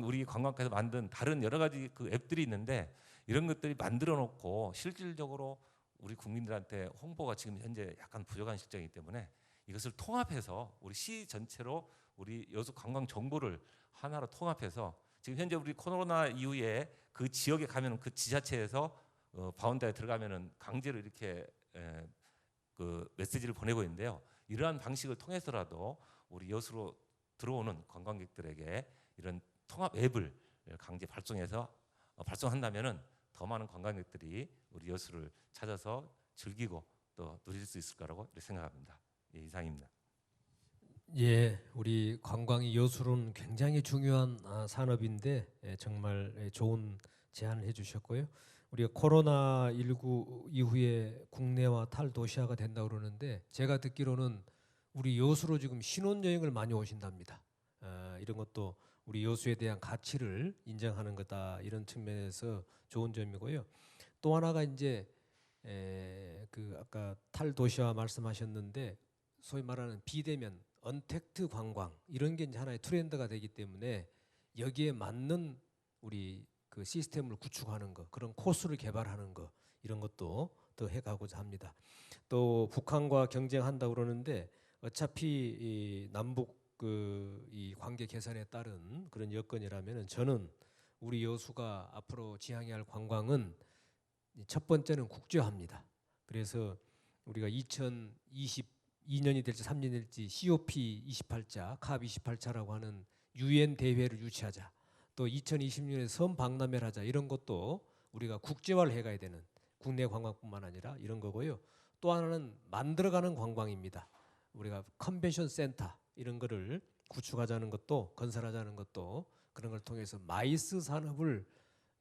우리 관광과에서 만든 다른 여러 가지 그 앱들이 있는데 이런 것들이 만들어 놓고 실질적으로 우리 국민들한테 홍보가 지금 현재 약간 부족한 실정이기 때문에 이것을 통합해서 우리 시 전체로 우리 여수 관광 정보를 하나로 통합해서 지금 현재 우리 코로나 이후에 그 지역에 가면은 그 지자체에서 바운더에 들어가면은 강제로 이렇게 그 메시지를 보내고 있는데요. 이러한 방식을 통해서라도 우리 여수로 들어오는 관광객들에게 이런 통합 앱을 강제 발송한다면은 더 많은 관광객들이 우리 여수를 찾아서 즐기고 또 누릴 수 있을 거라고 생각합니다. 예, 이상입니다. 예, 우리 관광이 여수는 굉장히 중요한 산업인데 정말 좋은 제안을 해주셨고요. 우리가 코로나19 이후에 국내와 탈도시화가 된다고 그러는데 제가 듣기로는 우리 여수로 지금 신혼여행을 많이 오신답니다. 이런 것도 우리 여수에 대한 가치를 인정하는 거다 이런 측면에서 좋은 점이고요. 또 하나가 이제 그 아까 탈도시화 말씀하셨는데 소위 말하는 비대면 언택트 관광 이런 게 이제 하나의 트렌드가 되기 때문에 여기에 맞는 우리 그 시스템을 구축하는 거 그런 코스를 개발하는 거 이런 것도 더 해가고자 합니다. 또 북한과 경쟁한다고 그러는데 어차피 이 남북 이 관계 개선에 따른 그런 여건이라면은 저는 우리 여수가 앞으로 지향해야 할 관광은 첫 번째는 국제화입니다. 그래서 우리가 2022년이 될지 3년이 될지 COP 28자, COP 28차라고 하는 UN 대회를 유치하자. 또 2020년에 섬 박람회를 하자. 이런 것도 우리가 국제화를 해가야 되는 국내 관광뿐만 아니라 이런 거고요. 또 하나는 만들어가는 관광입니다. 우리가 컨벤션 센터 이런 거를 구축하자는 것도 건설하자는 것도 그런 걸 통해서 마이스 산업을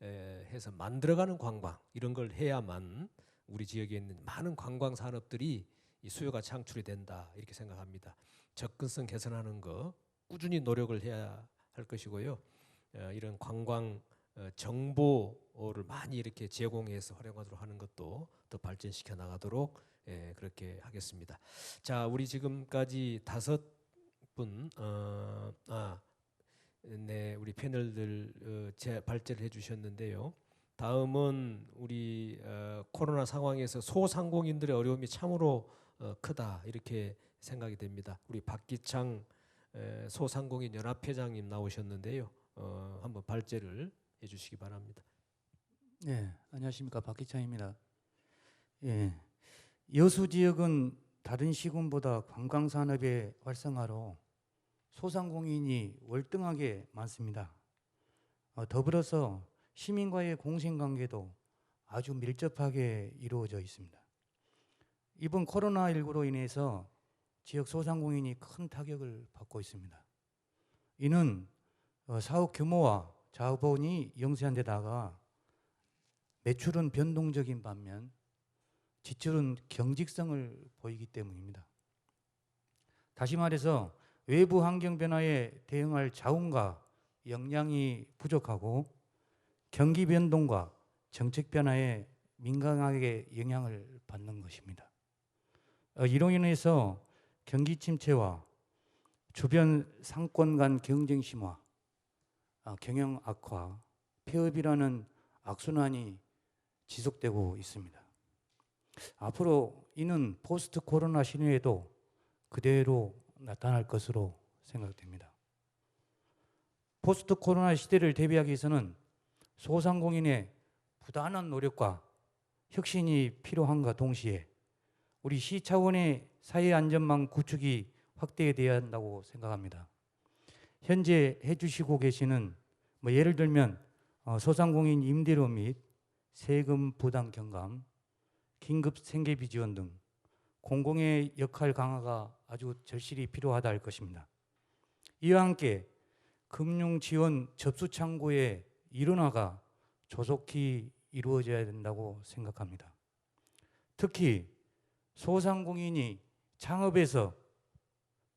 해서 만들어가는 관광 이런 걸 해야만 우리 지역에 있는 많은 관광 산업들이 이 수요가 창출이 된다 이렇게 생각합니다. 접근성 개선하는 거 꾸준히 노력을 해야 할 것이고요. 이런 관광 정보를 많이 이렇게 제공해서 활용하도록 하는 것도 더 발전시켜 나가도록 그렇게 하겠습니다. 자, 우리 지금까지 5분, 네, 우리 우리 패널들 발제를 해주셨는데요. 다음은 우리 코로나 상황에서 소상공인들의 어려움이 참으로 크다 이렇게 생각이 됩니다. 우리 박기창 소상공인 연합회장님 나오셨는데요. 한번 발제를 해주시기 바랍니다. 네, 안녕하십니까, 박기창입니다. 예, 여수 지역은 다른 시군보다 관광 산업의 활성화로 소상공인이 월등하게 많습니다. 더불어서 시민과의 공생관계도 아주 밀접하게 이루어져 있습니다. 이번 코로나19로 인해서 지역 소상공인이 큰 타격을 받고 있습니다. 이는 사업 규모와 자본이 영세한 데다가 매출은 변동적인 반면 지출은 경직성을 보이기 때문입니다. 다시 말해서 외부 환경 변화에 대응할 자원과 역량이 부족하고 경기 변동과 정책 변화에 민감하게 영향을 받는 것입니다. 이로 인해서 경기 침체와 주변 상권 간 경쟁 심화, 경영 악화, 폐업이라는 악순환이 지속되고 있습니다. 앞으로 이는 포스트 코로나 시대에도 그대로 나타날 것으로 생각됩니다. 포스트 코로나 시대를 대비하기 위해서는 소상공인의 부단한 노력과 혁신이 필요한가 동시에 우리 시 차원의 사회안전망 구축이 확대돼야 한다고 생각합니다. 현재 해주시고 계시는 예를 들면 소상공인 임대료 및 세금 부담 경감, 긴급 생계비 지원 등 공공의 역할 강화가 아주 절실히 필요하다 할 것입니다. 이와 함께 금융 지원 접수 창구의 일원화가 조속히 이루어져야 된다고 생각합니다. 특히 소상공인이 창업에서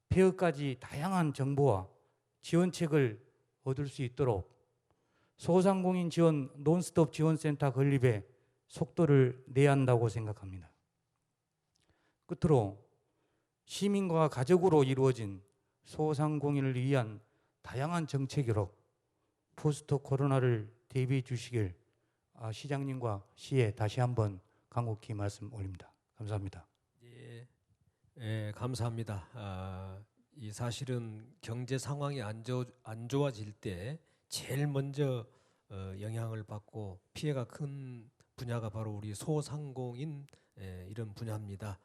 폐업까지 다양한 정보와 지원책을 얻을 수 있도록 소상공인 지원 논스톱 지원센터 건립에 속도를 내야 한다고 생각합니다. 끝으로 시민과 가족으로 이루어진 소상공인을 위한 다양한 정책으로 포스트 코로나를 대비해 주시길 시장님과 시에 다시 한번 간곡히 말씀 올립니다. 감사합니다. 예, 감사합니다. 이 사실은 경제 상황이 안 좋아질 때 제일 먼저 영향을 받고 피해가 큰 분야가 바로 우리 소상공인 이런 분야입니다.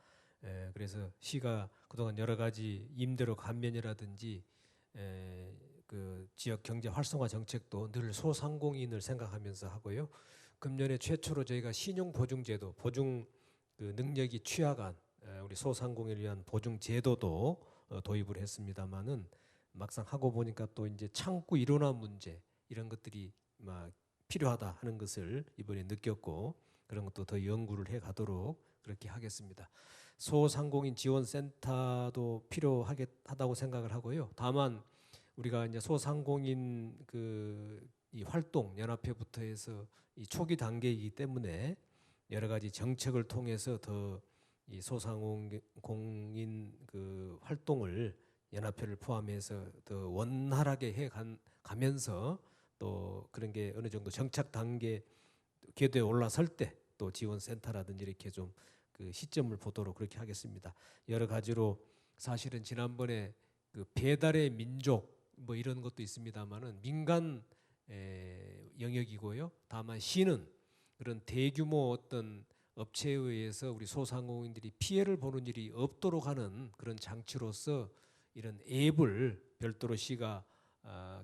그래서 시가 그동안 여러 가지 임대료 감면이라든지 그 지역 경제 활성화 정책도 늘 소상공인을 생각하면서 하고요. 금년에 최초로 저희가 신용 보증 제도, 보증 그 능력이 취약한 우리 소상공인을 위한 보증 제도도 도입을 했습니다만은 막상 하고 보니까 또 이제 창구 일원화 문제 이런 것들이 막 필요하다 하는 것을 이번에 느꼈고 그런 것도 더 연구를 해 가도록 그렇게 하겠습니다. 소상공인 지원센터도 필요하다고 생각을 하고요. 다만 우리가 이제 소상공인 이 활동 연합회부터 해서 이 초기 단계이기 때문에 여러 가지 정책을 통해서 더 이 소상공인 그 활동을 연합회를 포함해서 더 원활하게 해 가면서 또 그런 게 어느 정도 정착 단계 궤도에 올라설 때 또 지원센터라든지 이렇게 좀 그 시점을 보도록 그렇게 하겠습니다. 여러 가지로 사실은 지난번에 그 배달의 민족 뭐 이런 것도 있습니다만은 민간 영역이고요. 다만 시는 그런 대규모 어떤 업체에 의해서 우리 소상공인들이 피해를 보는 일이 없도록 하는 그런 장치로서 이런 앱을 별도로 시가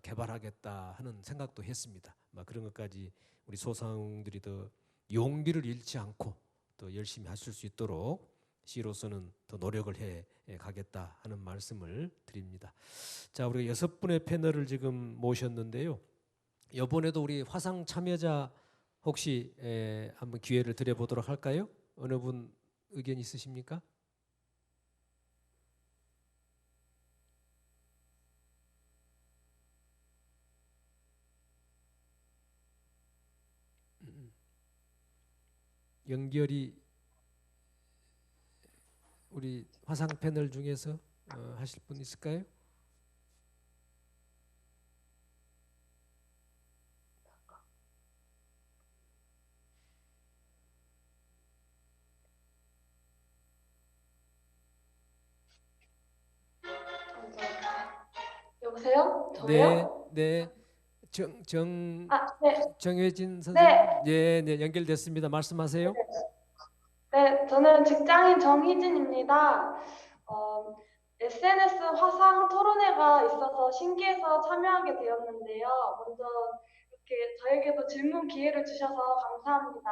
개발하겠다 하는 생각도 했습니다. 그런 것까지 우리 소상공인들이 더 용기를 잃지 않고 또 열심히 하실 수 있도록 시로서는 더 노력을 해 가겠다 하는 말씀을 드립니다. 자, 우리가 6분의 패널을 지금 모셨는데요. 이번에도 우리 화상 참여자 혹시 한번 기회를 드려보도록 할까요? 어느 분 의견 있으십니까? 연결이 우리 화상 패널 중에서 하실 분 있을까요? 여보세요? 네, 저요? 네. 네. 정혜진 선생님. 네. 네, 네, 연결됐습니다. 말씀하세요. 네, 저는 직장인 정희진입니다. SNS 화상 토론회가 있어서 신기해서 참여하게 되었는데요. 먼저 이렇게 저에게도 질문 기회를 주셔서 감사합니다.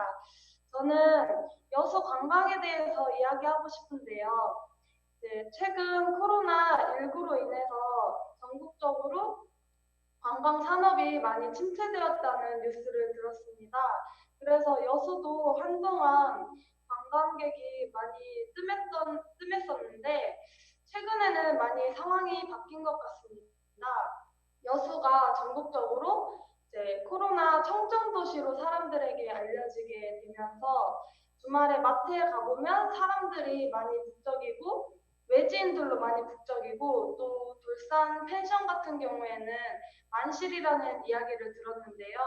저는 여수 관광에 대해서 이야기하고 싶은데요. 이제 최근 코로나19로 인해서 전국적으로 관광 산업이 많이 침체되었다는 뉴스를 들었습니다. 그래서 여수도 한동안 관광객이 많이 뜸했었는데 최근에는 많이 상황이 바뀐 것 같습니다. 여수가 전국적으로 이제 코로나 청정 도시로 사람들에게 알려지게 되면서 주말에 마트에 가보면 사람들이 많이 북적이고 외지인들로 많이 북적이고 또 돌산 펜션 같은 경우에는 만실이라는 이야기를 들었는데요.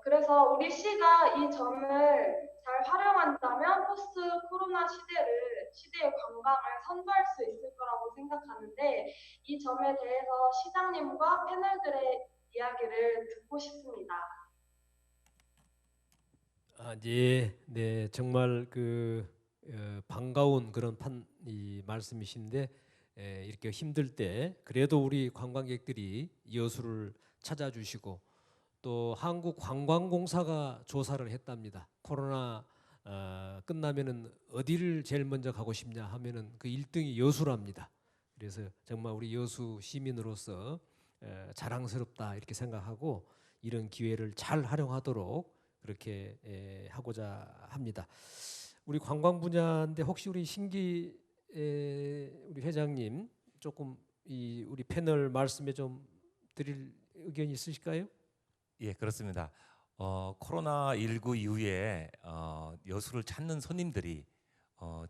그래서 우리 시가 이 점을 잘 활용한다면 포스트 코로나 시대의 관광을 선도할 수 있을 거라고 생각하는데 이 점에 대해서 시장님과 패널들의 이야기를 듣고 싶습니다. 네, 네, 정말 반가운 그런 이 말씀이신데 이렇게 힘들 때 그래도 우리 관광객들이 여수를 찾아주시고 또 한국관광공사가 조사를 했답니다. 코로나 끝나면은 어디를 제일 먼저 가고 싶냐 하면은 그 1등이 여수랍니다. 그래서 정말 우리 여수 시민으로서 자랑스럽다 이렇게 생각하고 이런 기회를 잘 활용하도록 그렇게 하고자 합니다. 우리 관광 분야인데 혹시 우리 신기 우리 회장님 조금 우리 패널 말씀에 좀 드릴 의견이 있으실까요? 예, 그렇습니다. 코로나19 이후에 여수를 찾는 손님들이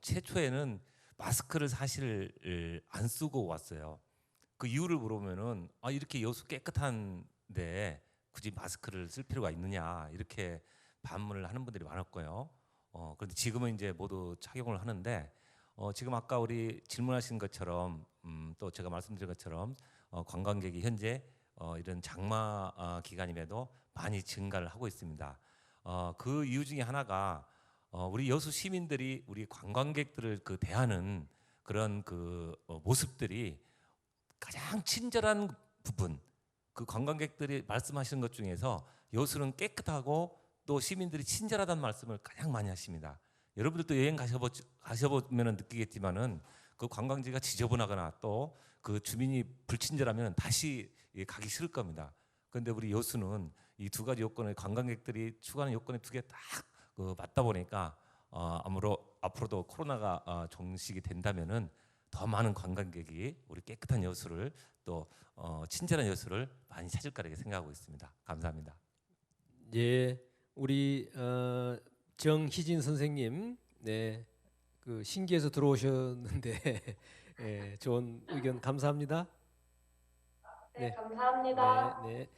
최초에는 마스크를 사실 안 쓰고 왔어요. 그 이유를 물어보면은 이렇게 여수 깨끗한데 굳이 마스크를 쓸 필요가 있느냐 이렇게 반문을 하는 분들이 많았고요. 그런데 지금은 이제 모두 착용을 하는데 지금 아까 우리 질문하신 것처럼 또 제가 말씀드린 것처럼 관광객이 현재 이런 장마 기간임에도 많이 증가를 하고 있습니다. 그 이유 중에 하나가 우리 여수 시민들이 우리 관광객들을 대하는 그런 모습들이 가장 친절한 부분, 그 관광객들이 말씀하시는 것 중에서 여수는 깨끗하고 또 시민들이 친절하다는 말씀을 가장 많이 하십니다. 여러분들도 여행 가셔보면 느끼겠지만은 그 관광지가 지저분하거나 또 그 주민이 불친절하면 다시 가기 싫을 겁니다. 그런데 우리 여수는 이 두 가지 요건을 관광객들이 추구하는 요건이 두 개 딱 맞다 보니까 앞으로도 코로나가 종식이 된다면은 더 많은 관광객이 우리 깨끗한 여수를 또 친절한 여수를 많이 찾을 거라고 생각하고 있습니다. 감사합니다. 예, 우리 정희진 선생님, 네, 신기해서 들어오셨는데 좋은 의견 감사합니다. 네, 감사합니다. 네,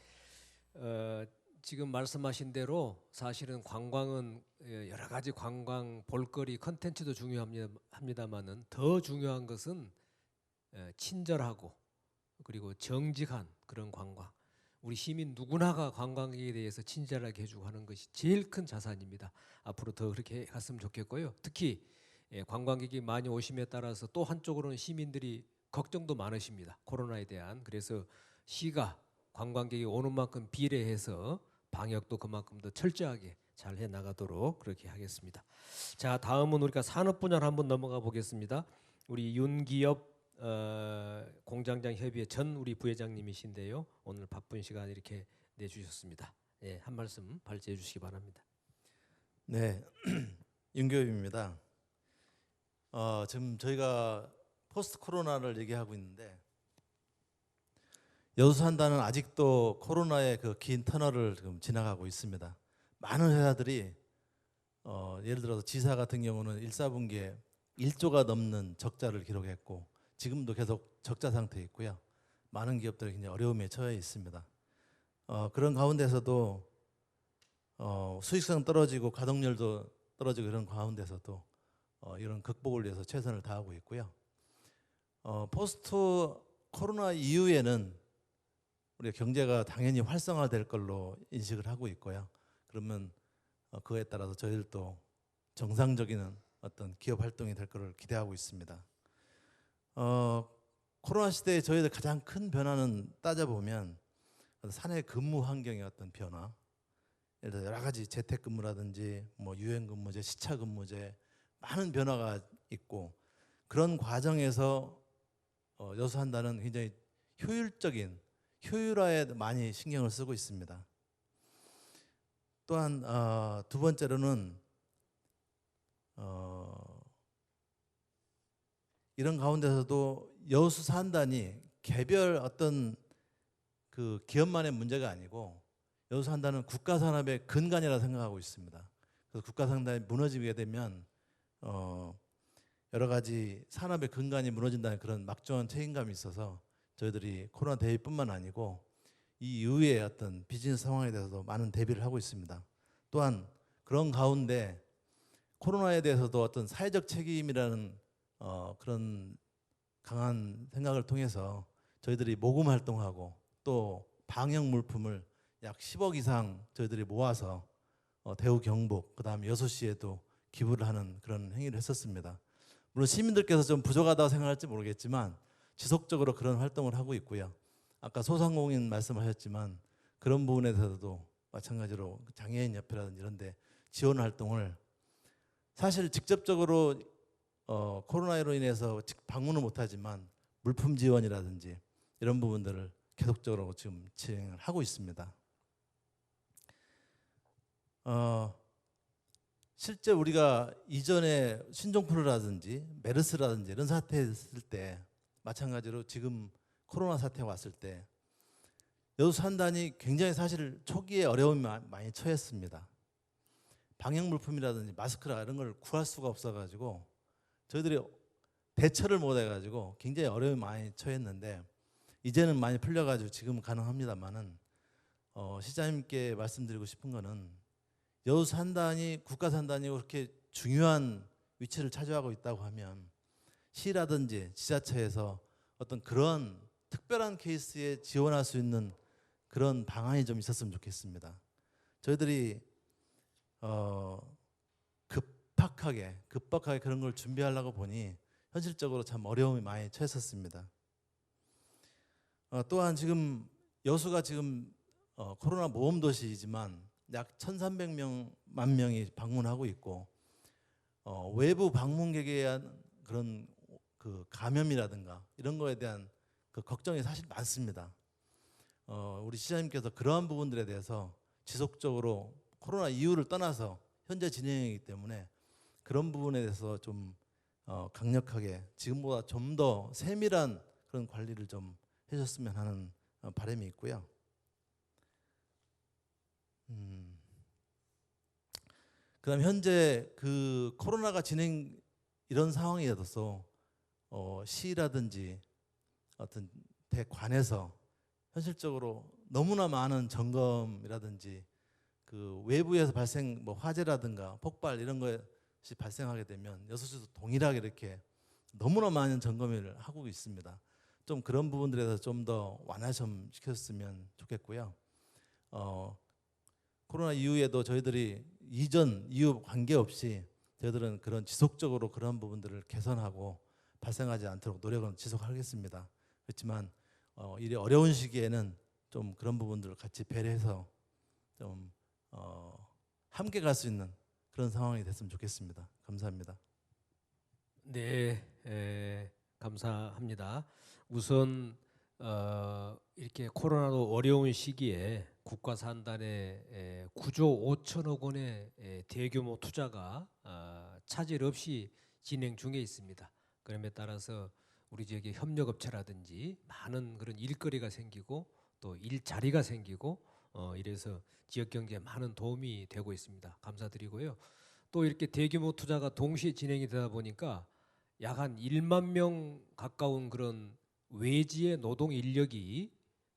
네. 지금 말씀하신 대로 사실은 관광은 여러 가지 관광 볼거리 컨텐츠도 중요합니다만은 더 중요한 것은 친절하고 그리고 정직한 그런 관광. 우리 시민 누구나가 관광객에 대해서 친절하게 해주고 하는 것이 제일 큰 자산입니다. 앞으로 더 그렇게 갔으면 좋겠고요. 특히 관광객이 많이 오심에 따라서 또 한쪽으로는 시민들이 걱정도 많으십니다. 코로나에 대한. 그래서 시가 관광객이 오는 만큼 비례해서 방역도 그만큼 더 철저하게 잘 해나가도록 그렇게 하겠습니다. 자, 다음은 우리가 산업 분야로 한번 넘어가 보겠습니다. 우리 윤기엽 공장장 협의회 전 우리 부회장님이신데요. 오늘 바쁜 시간 이렇게 내주셨습니다. 예, 한 말씀 발제해 주시기 바랍니다. 네, 윤기엽입니다. 지금 저희가 포스트 코로나를 얘기하고 있는데 여수 산단은 아직도 코로나의 그 긴 터널을 지금 지나가고 있습니다. 많은 회사들이 예를 들어서 지사 같은 경우는 1사분기에 1조가 넘는 적자를 기록했고 지금도 계속 적자 상태에 있고요. 많은 기업들이 굉장히 어려움에 처해 있습니다. 그런 가운데서도 수익성 떨어지고 가동률도 떨어지고 이런 가운데서도 이런 극복을 위해서 최선을 다하고 있고요. 포스트 코로나 이후에는 우리 경제가 당연히 활성화될 걸로 인식을 하고 있고요. 그러면 그거에 따라서 저희들도 정상적인 어떤 기업 활동이 될 것을 기대하고 있습니다. 코로나 시대에 저희들 가장 큰 변화는 따져보면 사내 근무 환경의 어떤 변화, 예를 들어 여러 가지 재택근무라든지 뭐 유연근무제, 시차근무제 많은 변화가 있고 그런 과정에서 여수한단은 굉장히 효율적인 효율화에 많이 신경을 쓰고 있습니다. 또한 두 번째로는 이런 가운데서도 여수 산단이 개별 어떤 그 기업만의 문제가 아니고 여수 산단은 국가 산업의 근간이라 생각하고 있습니다. 그래서 국가 산단이 무너지게 되면 여러 가지 산업의 근간이 무너진다는 그런 막중한 책임감이 있어서 저희들이 코로나 대비뿐만 아니고 이 이후의 어떤 비즈니스 상황에 대해서도 많은 대비를 하고 있습니다. 또한 그런 가운데 코로나에 대해서도 어떤 사회적 책임이라는 그런 강한 생각을 통해서 저희들이 모금 활동하고 또 방역 물품을 약 10억 이상 저희들이 모아서 대우 경북 그다음 여수시에도 기부를 하는 그런 행위를 했었습니다. 물론 시민들께서 좀 부족하다고 생각할지 모르겠지만 지속적으로 그런 활동을 하고 있고요. 아까 소상공인 말씀하셨지만 그런 부분에 대해서도 마찬가지로 장애인 협회라든지 이런 데 지원 활동을 사실 직접적으로 코로나로 인해서 방문은 못하지만 물품 지원이라든지 이런 부분들을 계속적으로 지금 진행을 하고 있습니다. 실제 우리가 이전에 신종플루라든지 메르스라든지 이런 사태했을 때 마찬가지로 지금 코로나 사태가 왔을 때 여수 산단이 굉장히 사실 초기에 어려움이 많이 처했습니다. 방역 물품이라든지 마스크라 이런 걸 구할 수가 없어가지고 저희들이 대처를 못해가지고 굉장히 어려움이 많이 처했는데 이제는 많이 풀려가지고 지금 가능합니다만은 시장님께 말씀드리고 싶은 거는 여수 산단이 국가 산단이 그렇게 중요한 위치를 차지하고 있다고 하면 시라든지 지자체에서 어떤 그런 특별한 케이스에 지원할 수 있는 그런 방안이 좀 있었으면 좋겠습니다. 저희들이 급박하게 그런 걸 준비하려고 보니 현실적으로 참 어려움이 많이 처했었습니다. 또한 지금 여수가 지금 코로나 모범 도시이지만 약 1,300만 명이 방문하고 있고 외부 방문객에 대한 그런 그 감염이라든가 이런 거에 대한 그 걱정이 사실 많습니다. 우리 시장님께서 그러한 부분들에 대해서 지속적으로 코로나 이유를 떠나서 현재 진행이기 때문에 그런 부분에 대해서 좀 강력하게 지금보다 좀 더 세밀한 그런 관리를 좀 해줬으면 하는 바람이 있고요. 그다음 현재 그 코로나가 진행 이런 상황에 대해서 시라든지 어떤 대관에서 현실적으로 너무나 많은 점검이라든지 그 외부에서 발생 뭐 화재라든가 폭발 이런 것이 발생하게 되면 여수시도 동일하게 이렇게 너무나 많은 점검을 하고 있습니다. 좀 그런 부분들에 대해서 좀 더 완화 좀 시켰으면 좋겠고요. 코로나 이후에도 저희들이 이전 이후 관계없이 저희들은 그런 지속적으로 그런 부분들을 개선하고 발생하지 않도록 노력은 지속하겠습니다. 그렇지만 이 어려운 시기에는 좀 그런 부분들을 같이 배려해서 좀 함께 갈 수 있는 그런 상황이 됐으면 좋겠습니다. 감사합니다. 네, 감사합니다. 우선 이렇게 코로나로 어려운 시기에 국가 산단의 9조 5천억 원의 대규모 투자가 차질 없이 진행 중에 있습니다. 그럼에 따라서 우리 지역의 협력업체라든지 많은 그런 일거리가 생기고 또 일자리가 생기고 이래서 지역 경제에 많은 도움이 되고 있습니다. 감사드리고요. 또 이렇게 대규모 투자가 동시에 진행이 되다 보니까 약 한 1만 명 가까운 그런 외지의 노동 인력이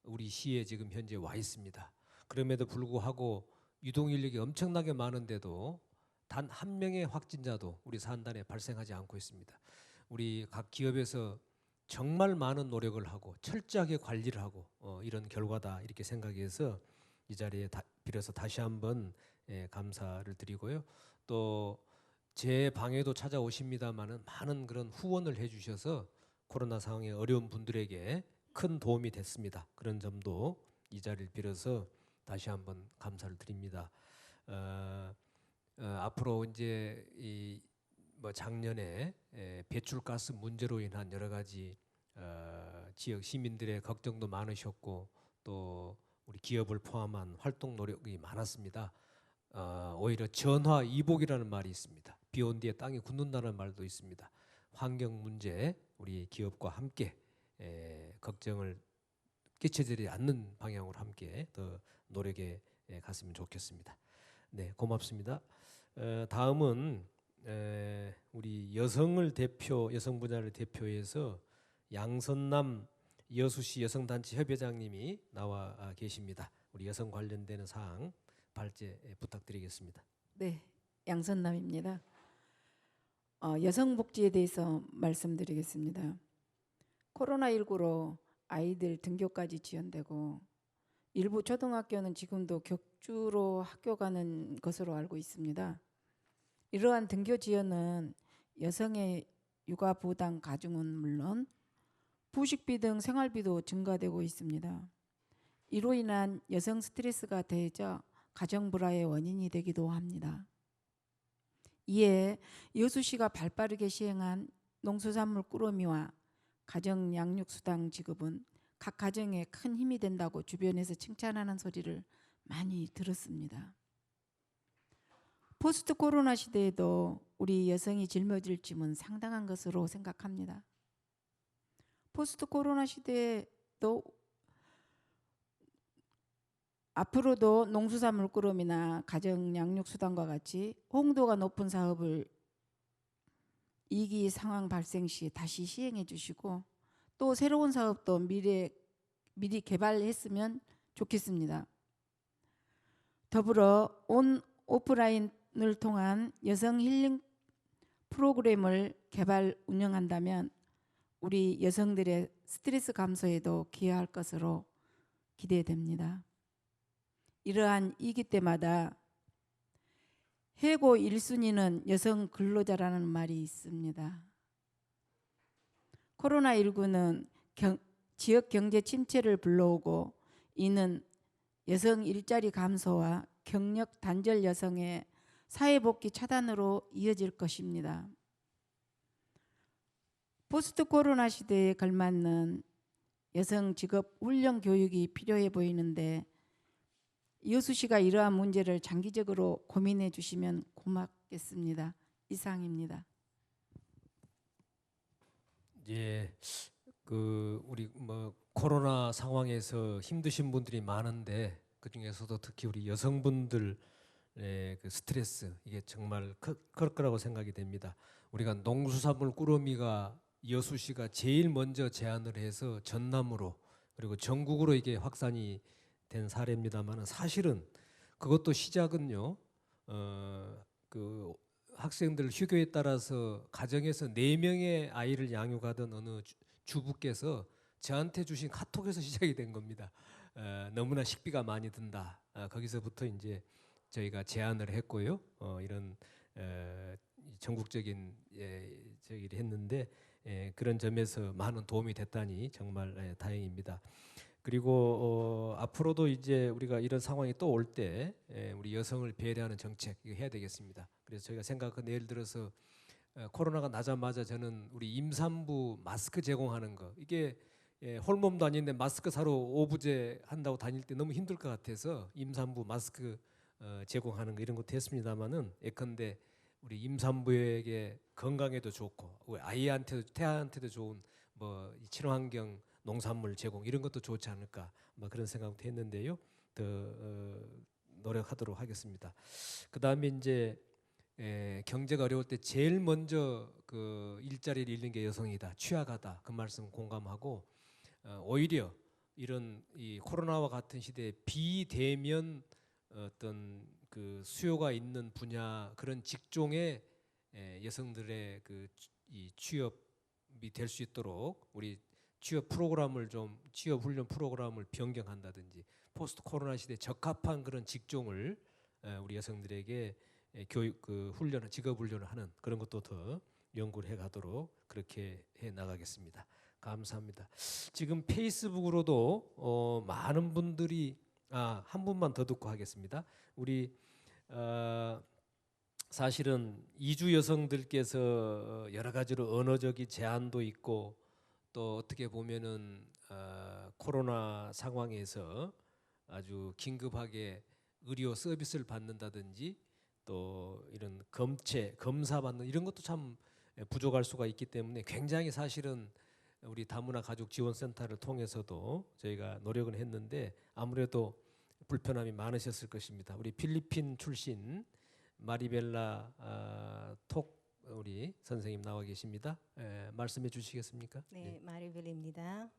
우리 시에 지금 현재 와 있습니다. 그럼에도 불구하고 유동 인력이 엄청나게 많은데도 단 한 명의 확진자도 우리 산단에 발생하지 않고 있습니다. 우리 각 기업에서 정말 많은 노력을 하고 철저하게 관리를 하고 이런 결과다 이렇게 생각해서 이 자리에 빌어서 다시 한번 감사를 드리고요. 또 제 방에도 찾아오십니다마는 많은 그런 후원을 해주셔서 코로나 상황에 어려운 분들에게 큰 도움이 됐습니다. 그런 점도 이 자리를 빌어서 다시 한번 감사를 드립니다. 앞으로 이제 뭐 작년에 배출가스 문제로 인한 여러 가지 지역 시민들의 걱정도 많으셨고 또 우리 기업을 포함한 활동 노력이 많았습니다. 오히려 전화이복이라는 말이 있습니다. 비 온 뒤에 땅이 굳는다는 말도 있습니다. 환경 문제 우리 기업과 함께 걱정을 끼쳐드리지 않는 방향으로 함께 더 노력해 갔으면 좋겠습니다. 네, 고맙습니다. 다음은 우리 여성 분야를 대표해서 양선남 여수시 여성단체 협회장님이 나와 계십니다. 우리 여성 관련되는 사항 발제 부탁드리겠습니다. 네, 양선남입니다. 여성복지에 대해서 말씀드리겠습니다. 코로나19로 아이들 등교까지 지연되고 일부 초등학교는 지금도 격주로 학교 가는 것으로 알고 있습니다. 이러한 등교 지연은 여성의 육아 부담 가중은 물론 부식비 등 생활비도 증가되고 있습니다. 이로 인한 여성 스트레스가 더해져 가정 불화의 원인이 되기도 합니다. 이에 여수시가 발빠르게 시행한 농수산물 꾸러미와 가정 양육수당 지급은 각 가정에 큰 힘이 된다고 주변에서 칭찬하는 소리를 많이 들었습니다. 포스트 코로나 시대에도 우리 여성이 짊어질 짐은 상당한 것으로 생각합니다. 포스트 코로나 시대에도 앞으로도 농수산물 꾸러미나 가정 양육수당과 같이 홍도가 높은 사업을 이기 상황 발생 시 다시 시행해 주시고 또 새로운 사업도 미리 개발했으면 좋겠습니다. 더불어 온 오프라인을 통한 여성 힐링 프로그램을 개발 운영한다면 우리 여성들의 스트레스 감소에도 기여할 것으로 기대됩니다. 이러한 위기 때마다 해고 1순위는 여성 근로자라는 말이 있습니다. 코로나19는 지역 경제 침체를 불러오고 이는 여성 일자리 감소와 경력 단절 여성의 사회복귀 차단으로 이어질 것입니다. 포스트 코로나 시대에 걸맞는 여성 직업 훈련 교육이 필요해 보이는데 여수시가 이러한 문제를 장기적으로 고민해 주시면 고맙겠습니다. 이상입니다. 예, 우리 코로나 상황에서 힘드신 분들이 많은데 그 중에서도 특히 우리 여성분들의 그 스트레스 이게 정말 클 거라고 생각이 됩니다. 우리가 농수산물 꾸러미가 여수시가 제일 먼저 제안을 해서 전남으로 그리고 전국으로 이게 확산이 된 사례입니다만 사실은 그것도 시작은요. 그 학생들 휴교에 따라서 가정에서 4명의 아이를 양육하던 어느 주부께서 저한테 주신 카톡에서 시작이 된 겁니다. 너무나 식비가 많이 든다. 거기서부터 이제 저희가 제안을 했고요. 이런 전국적인 저기를 했는데 그런 점에서 많은 도움이 됐다니 정말 다행입니다. 그리고 앞으로도 이제 우리가 이런 상황이 또 올 때 우리 여성을 배려하는 정책 이거 해야 되겠습니다. 그래서 저희가 생각한 예를 들어서 코로나가 나자마자 저는 우리 임산부 마스크 제공하는 거 이게 홀몸도 아닌데 마스크 사러 오부제 한다고 다닐 때 너무 힘들 것 같아서 임산부 마스크 제공하는 거 이런 것도 했습니다마는 예컨대 우리 임산부에게 건강에도 좋고 우리 아이한테도 태아한테도 좋은 뭐 친환경 농산물 제공 이런 것도 좋지 않을까 그런 생각도 했는데요. 더 노력하도록 하겠습니다. 그다음에 이제 경제가 어려울 때 제일 먼저 그 일자리를 잃는 게 여성이다, 취약하다 그 말씀 공감하고 오히려 이런 이 코로나와 같은 시대에 비대면 어떤 그 수요가 있는 분야 그런 직종의 여성들의 그 이 취업 될 수 있도록 우리 취업 훈련 프로그램을 변경한다든지 포스트 코로나 시대에 적합한 그런 직종을 우리 여성들에게 교육 직업 훈련을 하는 그런 것도 더 연구를 해 가도록 그렇게 해 나가겠습니다. 감사합니다. 지금 페이스북으로도 많은 분들이 한 분만 더 듣고 하겠습니다. 우리 사실은 이주 여성들께서 여러 가지로 언어적인 제한도 있고 또 어떻게 보면은 코로나 상황에서 아주 긴급하게 의료 서비스를 받는다든지 또 이런 검사 받는 이런 것도 참 부족할 수가 있기 때문에 굉장히 사실은 우리 다문화 가족 지원센터를 통해서도 저희가 노력은 했는데 아무래도 불편함이 많으셨을 것입니다. 우리 필리핀 출신 마리벨라 톡 우리 선생님 나와 계십니다. 말씀해 주시겠습니까? 네, 마리벨입니다.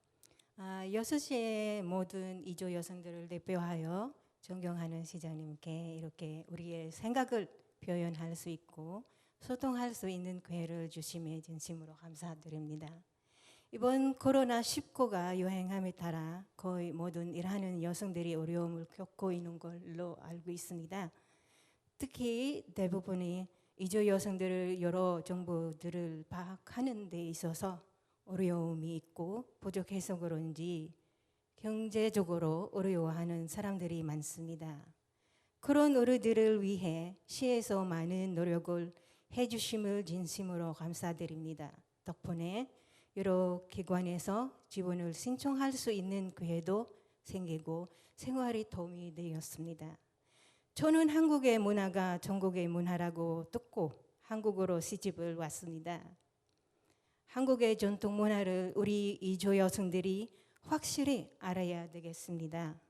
6시에 모든 이주 여성들을 대표하여 존경하는 시장님께 이렇게 우리의 생각을 표현할 수 있고 소통할 수 있는 기회를 주심에 진심으로 감사드립니다. 이번 코로나19가 유행함에 따라 거의 모든 일하는 여성들이 어려움을 겪고 있는 걸로 알고 있습니다. 특히 대부분이 이주 여성들을 여러 정보들을 파악하는 데 있어서 어려움이 있고 부족해서 그런지 경제적으로 어려워하는 사람들이 많습니다. 그런 어르들을 위해 시에서 많은 노력을 해주심을 진심으로 감사드립니다. 덕분에 여러 기관에서 지원을 신청할 수 있는 기회도 생기고 생활이 도움이 되었습니다. 저는 한국의 문화가 전국의 문화라고 듣고 한국으로 시집을 왔습니다. 한국의 전통 문화를 우리 이주 여성들이 확실히 알아야 되겠습니다.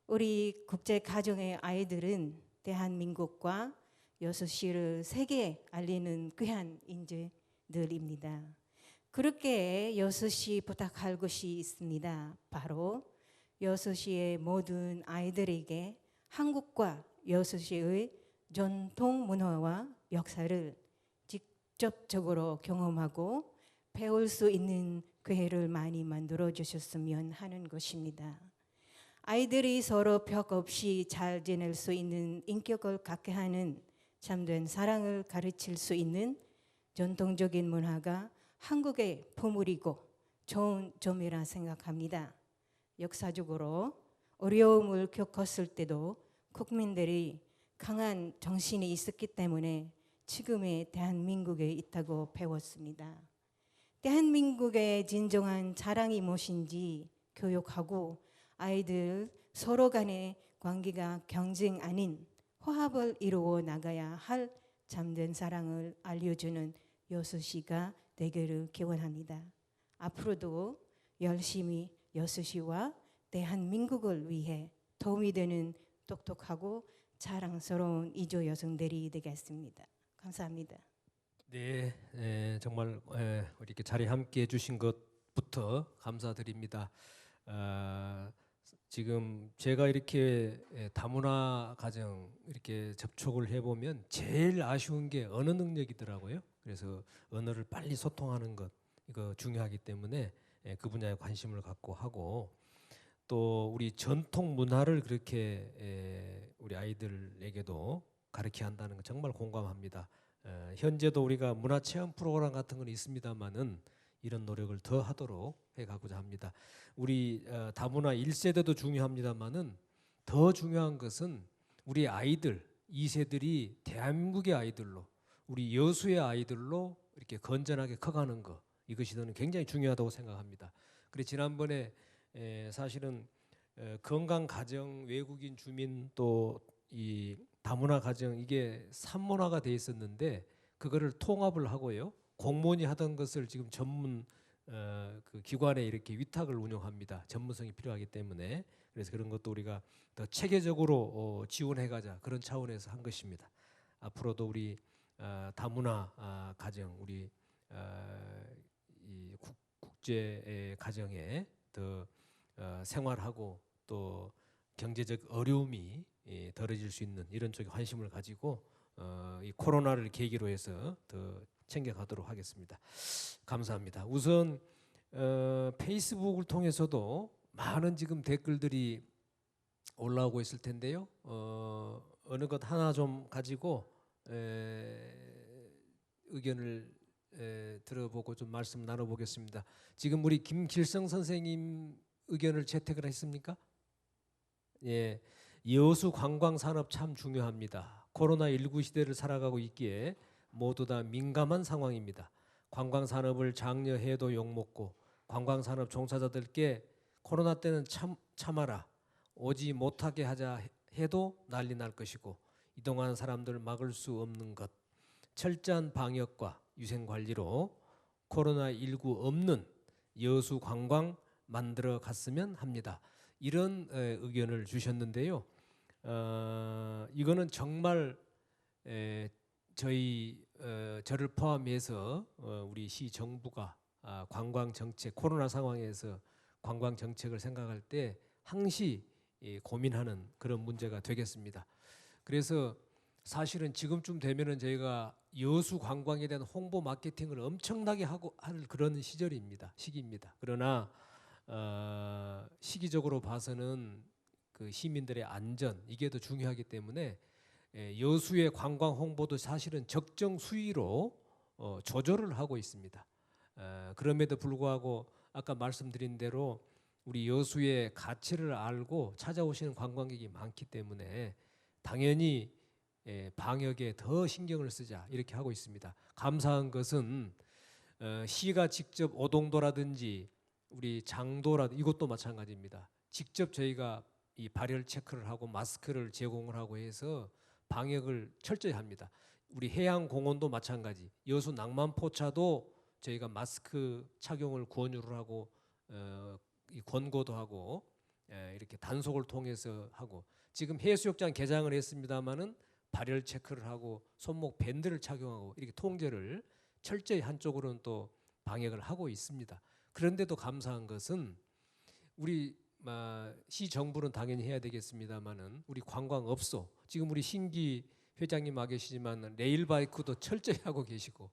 우리 국제 가정의 아이들은 대한민국과 여수시를 세계에 알리는 귀한 인재들입니다. 그렇게 여수시 부탁할 것이 있습니다. 바로 여수시의 모든 아이들에게 한국과 여수시의 전통 문화와 역사를 직접적으로 경험하고 배울 수 있는 기회를 많이 만들어 주셨으면 하는 것입니다. 아이들이 서로 벽 없이 잘 지낼 수 있는 인격을 갖게 하는 참된 사랑을 가르칠 수 있는 전통적인 문화가 한국의 보물이고 좋은 점이라 생각합니다. 역사적으로 어려움을 겪었을 때도 국민들이 강한 정신이 있었기 때문에 지금의 대한민국에 있다고 배웠습니다. 대한민국의 진정한 자랑이 무엇인지 교육하고 아이들 서로 간의 관계가 경쟁 아닌 화합을 이루어 나가야 할 참된 사랑을 알려주는 여수시가 되기를 기원합니다. 앞으로도 열심히 여수시와 대한민국을 위해 도움이 되는 똑똑하고 자랑스러운 이주 여성들이 되겠습니다. 감사합니다. 네, 정말 이렇게 자리 함께 해주신 것부터 감사드립니다. 지금 제가 이렇게 다문화 가정 이렇게 접촉을 해보면 제일 아쉬운 게 언어 능력이더라고요. 그래서 언어를 빨리 소통하는 것 이거 중요하기 때문에 그 분야에 관심을 갖고 하고 또 우리 전통 문화를 그렇게 우리 아이들에게도 가르쳐야 한다는 거 정말 공감합니다. 현재도 우리가 문화체험 프로그램 같은 건 있습니다만은 이런 노력을 더 하도록 해가고자 합니다. 우리 다문화 1세대도 중요합니다만은 더 중요한 것은 우리 아이들 2세들이 대한민국의 아이들로 우리 여수의 아이들로 이렇게 건전하게 커가는 것 이것이 저는 굉장히 중요하다고 생각합니다. 그래 지난번에 사실은 건강 가정 외국인 주민 또 이 다문화 가정 이게 산문화가 돼 있었는데 그거를 통합을 하고요 공무원이 하던 것을 지금 전문 그 기관에 이렇게 위탁을 운영합니다. 전문성이 필요하기 때문에 그래서 그런 것도 우리가 더 체계적으로 지원해가자 그런 차원에서 한 것입니다. 앞으로도 우리 다문화 가정 우리 이 국제 가정에 더 생활하고 또 경제적 어려움이 덜어질 수 있는 이런 쪽에 관심을 가지고 이 코로나를 계기로 해서 더 챙겨가도록 하겠습니다. 감사합니다. 우선 페이스북을 통해서도 많은 지금 댓글들이 올라오고 있을 텐데요. 어느 것 하나 좀 가지고 의견을 들어보고 좀 말씀 나눠보겠습니다. 지금 우리 김길성 선생님 의견을 채택을 했습니까? 예, 여수 관광 산업 참 중요합니다. 코로나19 시대를 살아가고 있기에 모두 다 민감한 상황입니다. 관광 산업을 장려해도 욕먹고 관광 산업 종사자들께 코로나 때는 참아라, 오지 못하게 하자 해도 난리 날 것이고 이동하는 사람들 막을 수 없는 것, 철저한 방역과 위생 관리로 코로나19 없는 여수 관광 만들어 갔으면 합니다. 이런 의견을 주셨는데요. 이거는 정말 저를 포함해서 우리 시 정부가 관광 정책, 코로나 상황에서 관광 정책을 생각할 때 항시 고민하는 그런 문제가 되겠습니다. 그래서 사실은 지금쯤 되면은 저희가 여수 관광에 대한 홍보 마케팅을 엄청나게 하고 할 그런 시기입니다. 그러나 시기적으로 봐서는 그 시민들의 안전 이게 더 중요하기 때문에 여수의 관광 홍보도 사실은 적정 수위로 조절을 하고 있습니다. 그럼에도 불구하고 아까 말씀드린 대로 우리 여수의 가치를 알고 찾아오시는 관광객이 많기 때문에 당연히 방역에 더 신경을 쓰자 이렇게 하고 있습니다. 감사한 것은 시가 직접 오동도라든지 우리 장도라든지 이것도 마찬가지입니다. 직접 저희가 이 발열 체크를 하고 마스크를 제공을 하고 해서 방역을 철저히 합니다. 우리 해양공원도 마찬가지. 여수 낭만포차도 저희가 마스크 착용을 권유를 하고 이 권고도 하고 이렇게 단속을 통해서 하고 지금 해수욕장 개장을 했습니다마는 발열 체크를 하고 손목 밴드를 착용하고 이렇게 통제를 철저히 한쪽으로는 또 방역을 하고 있습니다. 그런데도 감사한 것은 우리 시 정부는 당연히 해야 되겠습니다마는 우리 관광업소 지금 우리 신기 회장님 와 계시지만 레일바이크도 철저히 하고 계시고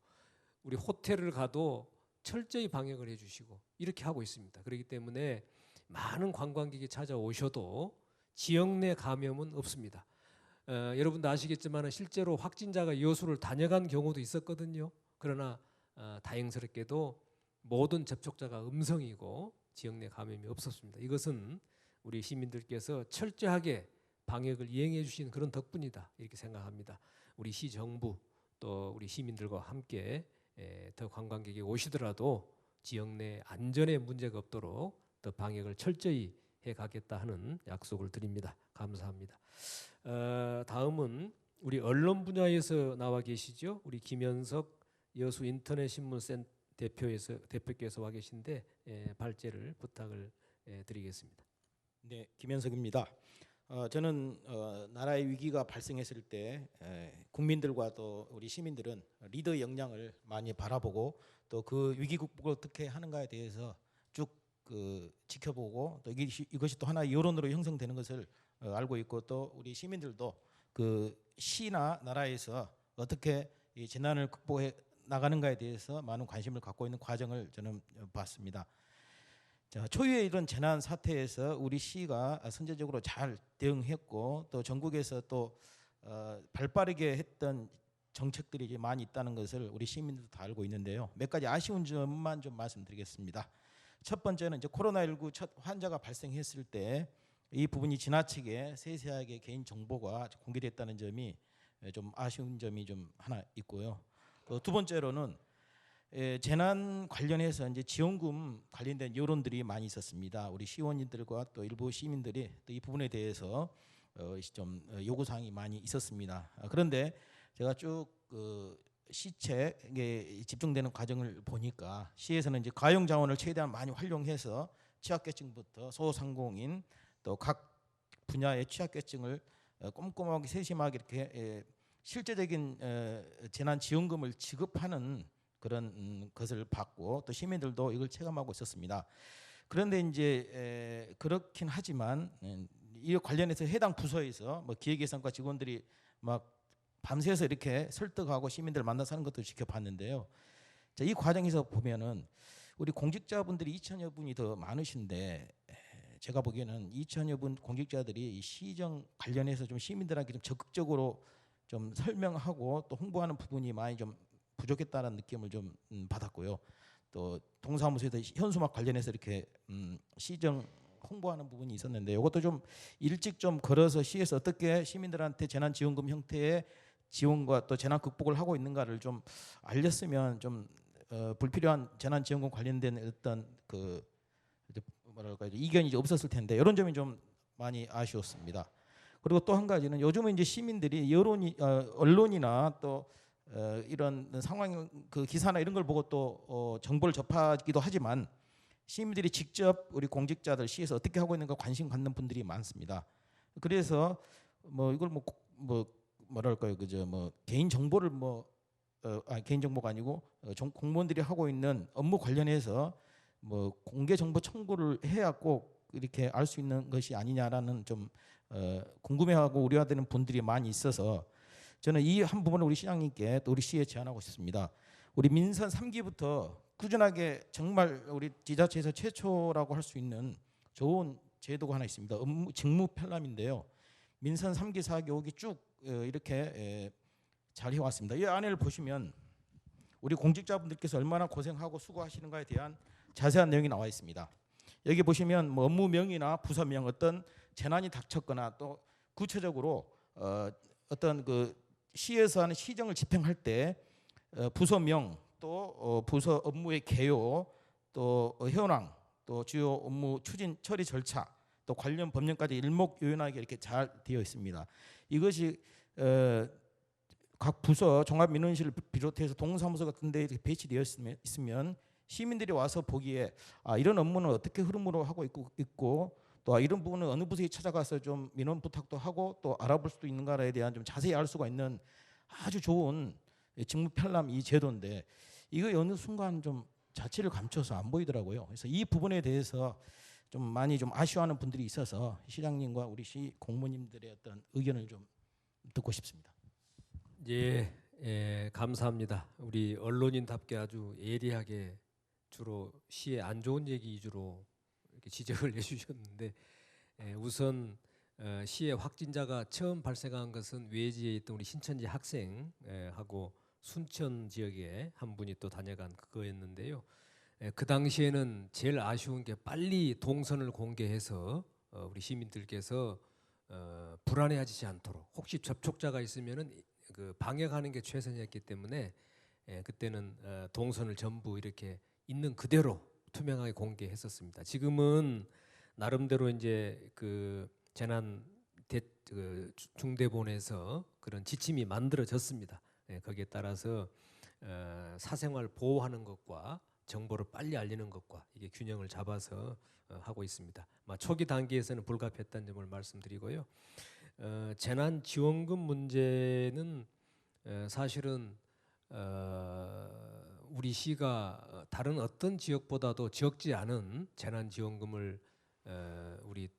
우리 호텔을 가도 철저히 방역을 해주시고 이렇게 하고 있습니다. 그렇기 때문에 많은 관광객이 찾아오셔도 지역 내 감염은 없습니다. 여러분도 아시겠지만 실제로 확진자가 여수를 다녀간 경우도 있었거든요. 그러나 다행스럽게도 모든 접촉자가 음성이고 지역 내 감염이 없었습니다. 이것은 우리 시민들께서 철저하게 방역을 이행해 주신 그런 덕분이다 이렇게 생각합니다. 우리 시 정부 또 우리 시민들과 함께 더 관광객이 오시더라도 지역 내 안전에 문제가 없도록 더 방역을 철저히 해가겠다 하는 약속을 드립니다. 감사합니다. 다음은 우리 언론 분야에서 나와 계시죠. 우리 김현석 여수 인터넷신문 대표께서 와 계신데 발제를 부탁을 드리겠습니다. 네, 김현석입니다. 저는 나라의 위기가 발생했을 때 국민들과 또 우리 시민들은 리더의 역량을 많이 바라보고 또 그 위기 극복을 어떻게 하는가에 대해서 쭉 지켜보고 또 이것이 또 하나의 여론으로 형성되는 것을 알고 있고 또 우리 시민들도 그 시나 나라에서 어떻게 이 재난을 극복해 나가는가에 대해서 많은 관심을 갖고 있는 과정을 저는 봤습니다. 자, 초유의 이런 재난 사태에서 우리 시가 선제적으로 잘 대응했고 또 전국에서 또 발빠르게 했던 정책들이 이제 많이 있다는 것을 우리 시민들도 다 알고 있는데요. 몇 가지 아쉬운 점만 좀 말씀드리겠습니다. 첫 번째는 이제 코로나19 첫 환자가 발생했을 때 이 부분이 지나치게 세세하게 개인 정보가 공개됐다는 점이 좀 아쉬운 점이 좀 하나 있고요. 또 두 번째로는 재난 관련해서 이제 지원금 관련된 여론들이 많이 있었습니다. 우리 시의원님들과 또 일부 시민들이 또 이 부분에 대해서 좀 요구 사항이 많이 있었습니다. 그런데 제가 쭉 시책에 집중되는 과정을 보니까 시에서는 이제 가용 자원을 최대한 많이 활용해서 취약계층부터 소상공인 또 각 분야의 취약계층을 꼼꼼하게 세심하게 이렇게 실제적인 재난 지원금을 지급하는 그런 것을 받고 또 시민들도 이걸 체감하고 있었습니다. 그런데 이제 그렇긴 하지만 이 관련해서 해당 부서에서 뭐 기획예산과 직원들이 막 밤새서 이렇게 설득하고 시민들 만나서 하는 것도 지켜봤는데요. 자, 이 과정에서 보면은 우리 공직자분들이 2천여 분이 더 많으신데 제가 보기에는 2천여 분 공직자들이 이 시정 관련해서 좀 시민들에게 좀 적극적으로 좀 설명하고 또 홍보하는 부분이 많이 좀 부족했다는 느낌을 좀 받았고요. 또 동사무소에서 현수막 관련해서 이렇게 시정 홍보하는 부분이 있었는데 이것도 좀 일찍 좀 걸어서 시에서 어떻게 시민들한테 재난지원금 형태의 지원과 또 재난 극복을 하고 있는가를 좀 알렸으면 좀 불필요한 재난지원금 관련된 어떤 그 뭐랄까 이견이 이제 없었을 텐데 이런 점이 좀 많이 아쉬웠습니다. 그리고 또 한 가지는 요즘은 이제 시민들이 여론이 언론이나 또 이런 상황 그 기사나 이런 걸 보고 또 정보를 접하기도 하지만 시민들이 직접 우리 공직자들 시에서 어떻게 하고 있는가 관심 갖는 분들이 많습니다. 그래서 뭐 이걸 뭐랄까요 그저 뭐 개인 정보를 개인 정보가 아니고 공무원들이 하고 있는 업무 관련해서 뭐 공개 정보 청구를 해야 꼭 이렇게 알 수 있는 것이 아니냐라는 좀 궁금해하고 우려되는 분들이 많이 있어서 저는 이 한 부분을 우리 시장님께 또 우리 시에 제안하고 싶습니다. 우리 민선 3기부터 꾸준하게 정말 우리 지자체에서 최초라고 할 수 있는 좋은 제도가 하나 있습니다. 직무 편람인데요. 민선 3기, 4기, 5기 쭉 이렇게 잘 해왔습니다. 이 안을 보시면 우리 공직자분들께서 얼마나 고생하고 수고하시는가에 대한 자세한 내용이 나와 있습니다. 여기 보시면 뭐 업무명이나 부서명 어떤 재난이 닥쳤거나 또 구체적으로 어떤 그 시에서 하는 시정을 집행할 때 부서명 또 부서 업무의 개요 또 현황 또 주요 업무 추진 처리 절차 또 관련 법령까지 일목요연하게 이렇게 잘 되어 있습니다. 이것이 각 부서 종합민원실을 비롯해서 동사무소 같은 데 배치되어 있으면 시민들이 와서 보기에 이런 업무는 어떻게 흐름으로 하고 있고 또 이런 부분은 어느 부서에 찾아가서 좀 민원 부탁도 하고 또 알아볼 수도 있는가에 대한 좀 자세히 알 수가 있는 아주 좋은 직무 편람 이 제도인데 이거 어느 순간 좀 자취를 감춰서 안 보이더라고요. 그래서 이 부분에 대해서 좀 많이 좀 아쉬워하는 분들이 있어서 시장님과 우리 시 공무원님들의 어떤 의견을 좀 듣고 싶습니다. 예, 감사합니다. 우리 언론인답게 아주 예리하게 주로 시의 안 좋은 얘기 위주로 이렇게 지적을 해주셨는데 우선 시의 확진자가 처음 발생한 것은 외지에 있던 우리 신천지 학생하고 순천 지역에 한 분이 또 다녀간 그거였는데요. 그 당시에는 제일 아쉬운 게 빨리 동선을 공개해서 우리 시민들께서 불안해하지 않도록 혹시 접촉자가 있으면은 그 방역하는 게 최선이었기 때문에 그때는 동선을 전부 이렇게 있는 그대로 투명하게 공개했었습니다. 지금은 나름대로 이제 그 재난 중대본에서 그런 지침이 만들어졌습니다. 거기에 따라서 사생활 보호하는 것과 정보를 빨리 알리는 것과 이게 균형을 잡아서 하고 있습니다. 초기 단계에서는 불가피했다는 점을 말씀드리고요. 재난지원금 문제는 사실은 우리 시가 다른 어떤 지역보다도 적지 않은 재난지원금을 우리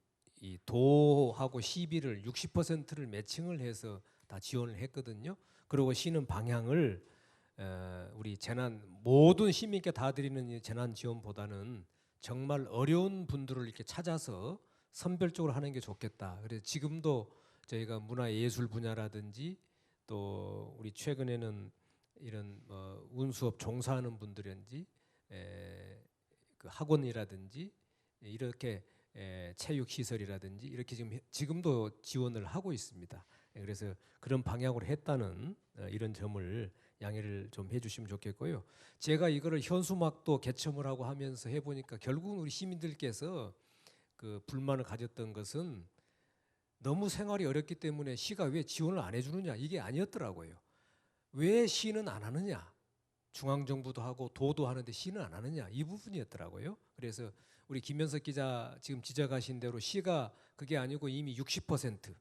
이 도하고 시비를 60%를 매칭을 해서 다 지원을 했거든요. 그리고 시는 방향을 우리 모든 시민께 다 드리는 이 재난 지원보다는 정말 어려운 분들을 이렇게 찾아서 선별적으로 하는 게 좋겠다. 그래서 지금도 저희가 문화예술 분야라든지 또 우리 최근에는 이런 운수업 종사하는 분들인지 그 학원이라든지 이렇게 체육시설이라든지 이렇게 지금도 지원을 하고 있습니다. 그래서 그런 방향으로 했다는 이런 점을 양해를 좀 해주시면 좋겠고요. 제가 이거를 현수막도 개첨을 하고 하면서 해보니까 결국은 우리 시민들께서 그 불만을 가졌던 것은 너무 생활이 어렵기 때문에 시가 왜 지원을 안 해주느냐 이게 아니었더라고요. 왜 시는 안 하느냐, 중앙정부도 하고 도도 하는데 시는 안 하느냐 이 부분이었더라고요. 그래서 우리 김현석 기자 지금 지적하신 대로 시가 그게 아니고 이미 60%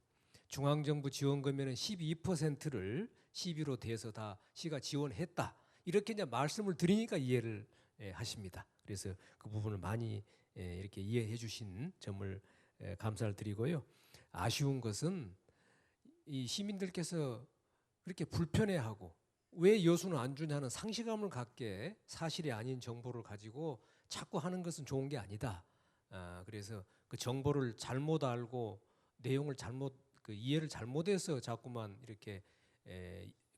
중앙정부 지원금에는 12%를 시비로 대서 다 시가 지원했다 이렇게 이제 말씀을 드리니까 이해를 하십니다. 그래서 그 부분을 많이 이렇게 이해해 주신 점을 감사를 드리고요. 아쉬운 것은 이 시민들께서 그렇게 불편해하고 왜 여수는 안 주냐는 상실감을 갖게 사실이 아닌 정보를 가지고 자꾸 하는 것은 좋은 게 아니다. 그래서 그 정보를 잘못 알고 내용을 잘못 이해를 잘못해서 자꾸만 이렇게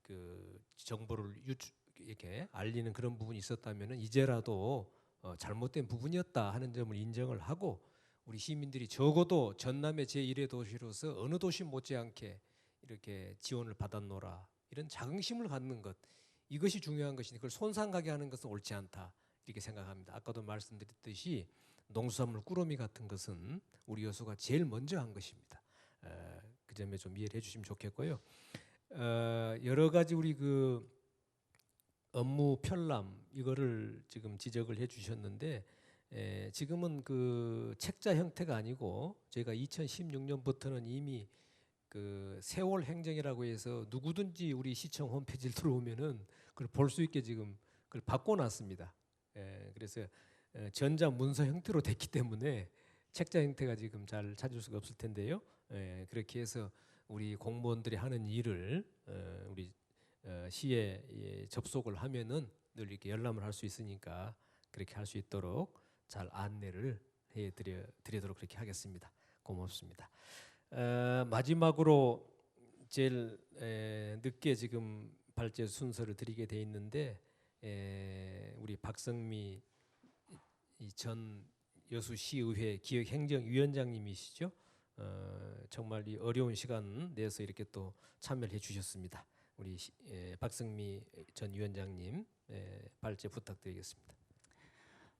그 정보를 이렇게 알리는 그런 부분이 있었다면은 이제라도 잘못된 부분이었다 하는 점을 인정을 하고 우리 시민들이 적어도 전남의 제1의 도시로서 어느 도시 못지않게 이렇게 지원을 받았노라 이런 자긍심을 갖는 것 이것이 중요한 것이니 그걸 손상가게 하는 것은 옳지 않다 이렇게 생각합니다. 아까도 말씀드렸듯이 농수산물 꾸러미 같은 것은 우리 여수가 제일 먼저 한 것입니다. 그 점에 좀 이해를 해주시면 좋겠고요. 여러 가지 우리 그 업무 편람 이거를 지금 지적을 해주셨는데 지금은 그 책자 형태가 아니고 저희가 2016년부터는 이미 그 세월 행정이라고 해서 누구든지 우리 시청 홈페이지를 들어오면은 그걸 볼 수 있게 지금 그걸 바꿔놨습니다. 그래서 전자 문서 형태로 됐기 때문에 책자 형태가 지금 잘 찾을 수가 없을 텐데요. 그렇게 해서 우리 공무원들이 하는 일을 우리 시에 접속을 하면은 늘 이렇게 열람을 할 수 있으니까 그렇게 할 수 있도록 잘 안내를 해드리도록 그렇게 하겠습니다. 고맙습니다. 마지막으로 제일 늦게 지금 발제 순서를 드리게 돼 있는데 우리 박성미 전 여수시의회 기획행정위원장님이시죠. 정말 이 어려운 시간 내서 이렇게 또 참여를 해주셨습니다. 우리 박성미 전 위원장님 발제 부탁드리겠습니다.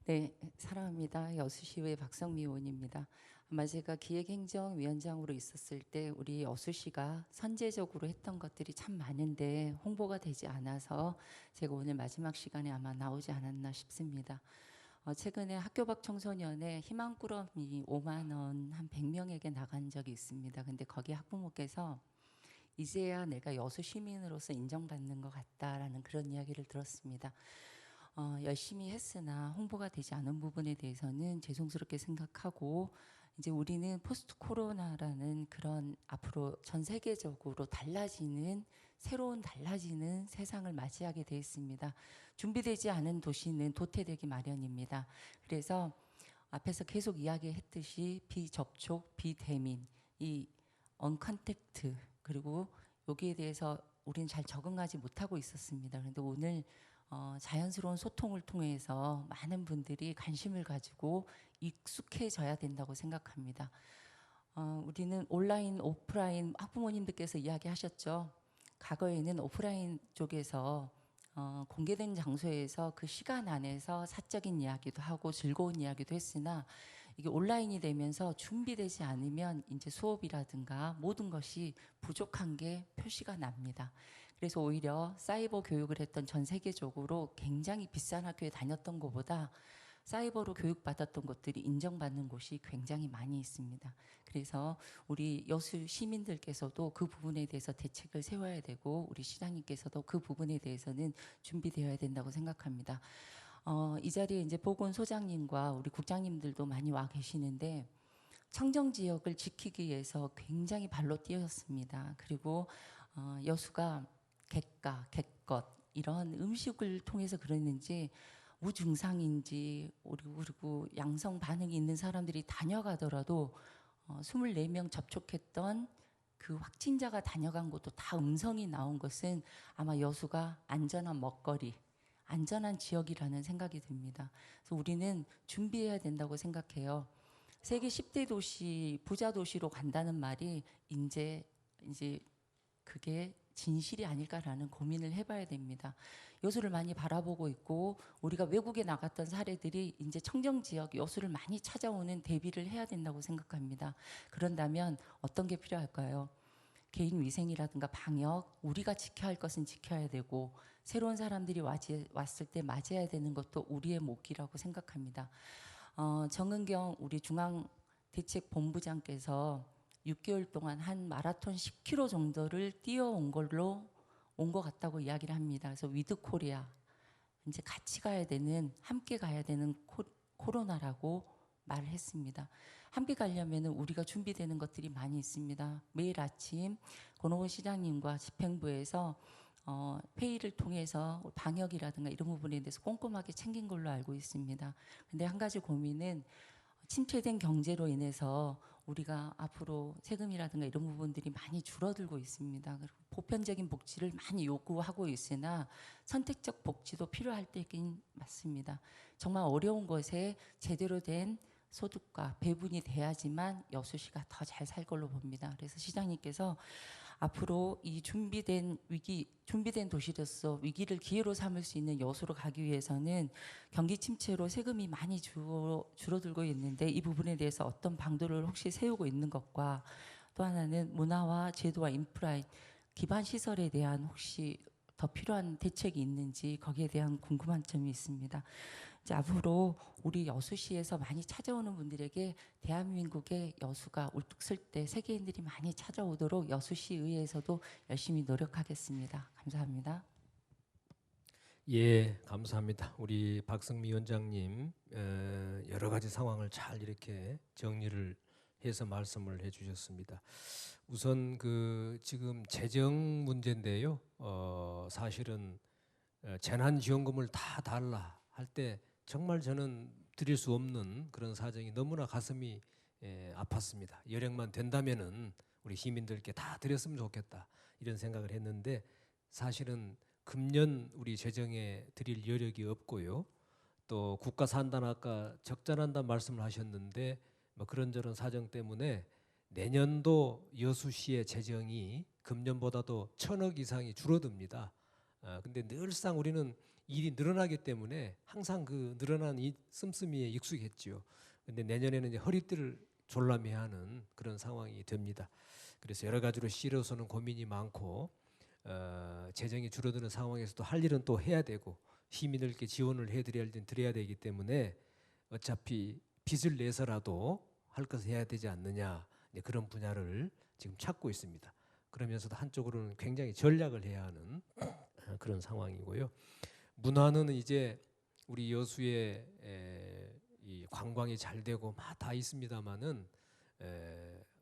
네, 사랑합니다. 여수시의회 박성미 의원입니다. 아마 제가 기획행정위원장으로 있었을 때 우리 여수시가 선제적으로 했던 것들이 참 많은데 홍보가 되지 않아서 제가 오늘 마지막 시간에 아마 나오지 않았나 싶습니다. 최근에 학교 밖 청소년의 희망꾸러미 5만 원 한 100명에게 나간 적이 있습니다. 근데 거기 학부모께서 이제야 내가 여수 시민으로서 인정받는 것 같다라는 그런 이야기를 들었습니다. 열심히 했으나 홍보가 되지 않은 부분에 대해서는 죄송스럽게 생각하고 이제 우리는 포스트 코로나라는 그런 앞으로 전 세계적으로 달라지는 세상을 맞이하게 되어 있습니다. 준비되지 않은 도시는 도태되기 마련입니다. 그래서 앞에서 계속 이야기했듯이 비접촉, 비대민, 이 언컨택트 그리고 여기에 대해서 우리는 잘 적응하지 못하고 있었습니다. 그런데 오늘 자연스러운 소통을 통해서 많은 분들이 관심을 가지고 익숙해져야 된다고 생각합니다. 우리는 온라인, 오프라인 학부모님들께서 이야기하셨죠. 과거에는 오프라인 쪽에서 공개된 장소에서 그 시간 안에서 사적인 이야기도 하고 즐거운 이야기도 했으나 이게 온라인이 되면서 준비되지 않으면 이제 수업이라든가 모든 것이 부족한 게 표시가 납니다. 그래서 오히려 사이버 교육을 했던 전 세계적으로 굉장히 비싼 학교에 다녔던 것보다 사이버로 교육받았던 것들이 인정받는 곳이 굉장히 많이 있습니다. 그래서 우리 여수 시민들께서도 그 부분에 대해서 대책을 세워야 되고 우리 시장님께서도 그 부분에 대해서는 준비되어야 된다고 생각합니다. 이 자리에 이제 보건소장님과 우리 국장님들도 많이 와 계시는데 청정 지역을 지키기 위해서 굉장히 발로 뛰었습니다. 그리고 여수가 객가, 객것 이런 음식을 통해서 그랬는지 무증상인지 그리고 양성 반응이 있는 사람들이 다녀가더라도 24명 접촉했던 그 확진자가 다녀간 곳도 다 음성이 나온 것은 아마 여수가 안전한 먹거리, 안전한 지역이라는 생각이 듭니다. 그래서 우리는 준비해야 된다고 생각해요. 세계 10대 도시, 부자 도시로 간다는 말이 이제 그게 진실이 아닐까라는 고민을 해봐야 됩니다. 여수를 많이 바라보고 있고 우리가 외국에 나갔던 사례들이 이제 청정지역 여수를 많이 찾아오는 대비를 해야 된다고 생각합니다. 그런다면 어떤 게 필요할까요? 개인 위생이라든가 방역, 우리가 지켜야 할 것은 지켜야 되고 새로운 사람들이 왔을 때 맞이해야 되는 것도 우리의 몫이라고 생각합니다. 정은경 우리 중앙대책본부장께서 6개월 동안 한 마라톤 10km 정도를 뛰어온 걸로 온 것 같다고 이야기를 합니다. 그래서 위드 코리아 이제 같이 가야 되는 함께 가야 되는 코로나라고 말을 했습니다. 함께 가려면은 우리가 준비되는 것들이 많이 있습니다. 매일 아침 권오원 시장님과 집행부에서 회의를 통해서 방역이라든가 이런 부분에 대해서 꼼꼼하게 챙긴 걸로 알고 있습니다. 근데 한 가지 고민은 침체된 경제로 인해서 우리가 앞으로 세금이라든가 이런 부분들이 많이 줄어들고 있습니다. 그리고 보편적인 복지를 많이 요구하고 있으나 선택적 복지도 필요할 때긴 맞습니다. 정말 어려운 것에 제대로 된 소득과 배분이 돼야지만 여수시가 더 잘 살 걸로 봅니다. 그래서 시장님께서 앞으로 이 준비된 도시로서 위기를 기회로 삼을 수 있는 여수로 가기 위해서는 경기 침체로 세금이 많이 줄어들고 있는데 이 부분에 대해서 어떤 방도를 혹시 세우고 있는 것과 또 하나는 문화와 제도와 인프라 기반 시설에 대한 혹시 더 필요한 대책이 있는지 거기에 대한 궁금한 점이 있습니다. 이제 앞으로 우리 여수시에서 많이 찾아오는 분들에게 대한민국의 여수가 울뚝 쓸 때 세계인들이 많이 찾아오도록 여수시의회에서도 열심히 노력하겠습니다. 감사합니다. 예, 감사합니다. 우리 박성미 위원장님 여러 가지 상황을 잘 이렇게 정리를 해서 말씀을 해주셨습니다. 우선 그 지금 재정 문제인데요. 사실은 재난지원금을 다 달라 할 때 정말 저는 드릴 수 없는 그런 사정이 너무나 가슴이 아팠습니다. 여력만 된다면은 우리 시민들께 다 드렸으면 좋겠다 이런 생각을 했는데 사실은 금년 우리 재정에 드릴 여력이 없고요. 또 국가 산단 아까 적자난다 말씀을 하셨는데 뭐 그런저런 사정 때문에 내년도 여수시의 재정이 금년보다도 1,000억 이상이 줄어듭니다. 근데 늘상 우리는 일이 늘어나기 때문에 항상 그 늘어난 이 씀씀이에 익숙했지요. 근데 내년에는 이제 허리띠를 졸라매야 하는 그런 상황이 됩니다. 그래서 여러 가지로 시로서는 고민이 많고 재정이 줄어드는 상황에서도 할 일은 또 해야 되고 시민들께 지원을 해드려야 할 일은 드려야 되기 때문에 어차피 빚을 내서라도 할 것을 해야 되지 않느냐 그런 분야를 지금 찾고 있습니다. 그러면서도 한쪽으로는 굉장히 전략을 해야 하는 그런 상황이고요. 문화는 이제 우리 여수에 이 관광이 잘 되고 다 있습니다만은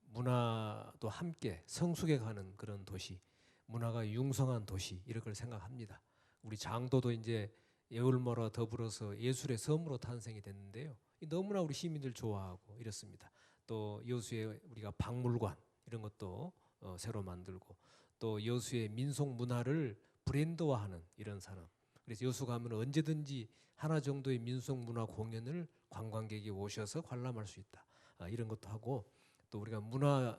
문화도 함께 성숙해가는 그런 도시, 문화가 융성한 도시 이런 걸 생각합니다. 우리 장도도 이제 애울모라 더불어서 예술의 섬으로 탄생이 됐는데요. 너무나 우리 시민들 좋아하고 이렇습니다. 또 여수에 우리가 박물관 이런 것도 새로 만들고 또 여수의 민속 문화를 브랜드화하는 이런 산업. 그래서 여수 가면 언제든지 하나 정도의 민속 문화 공연을 관광객이 오셔서 관람할 수 있다. 이런 것도 하고 또 우리가 문화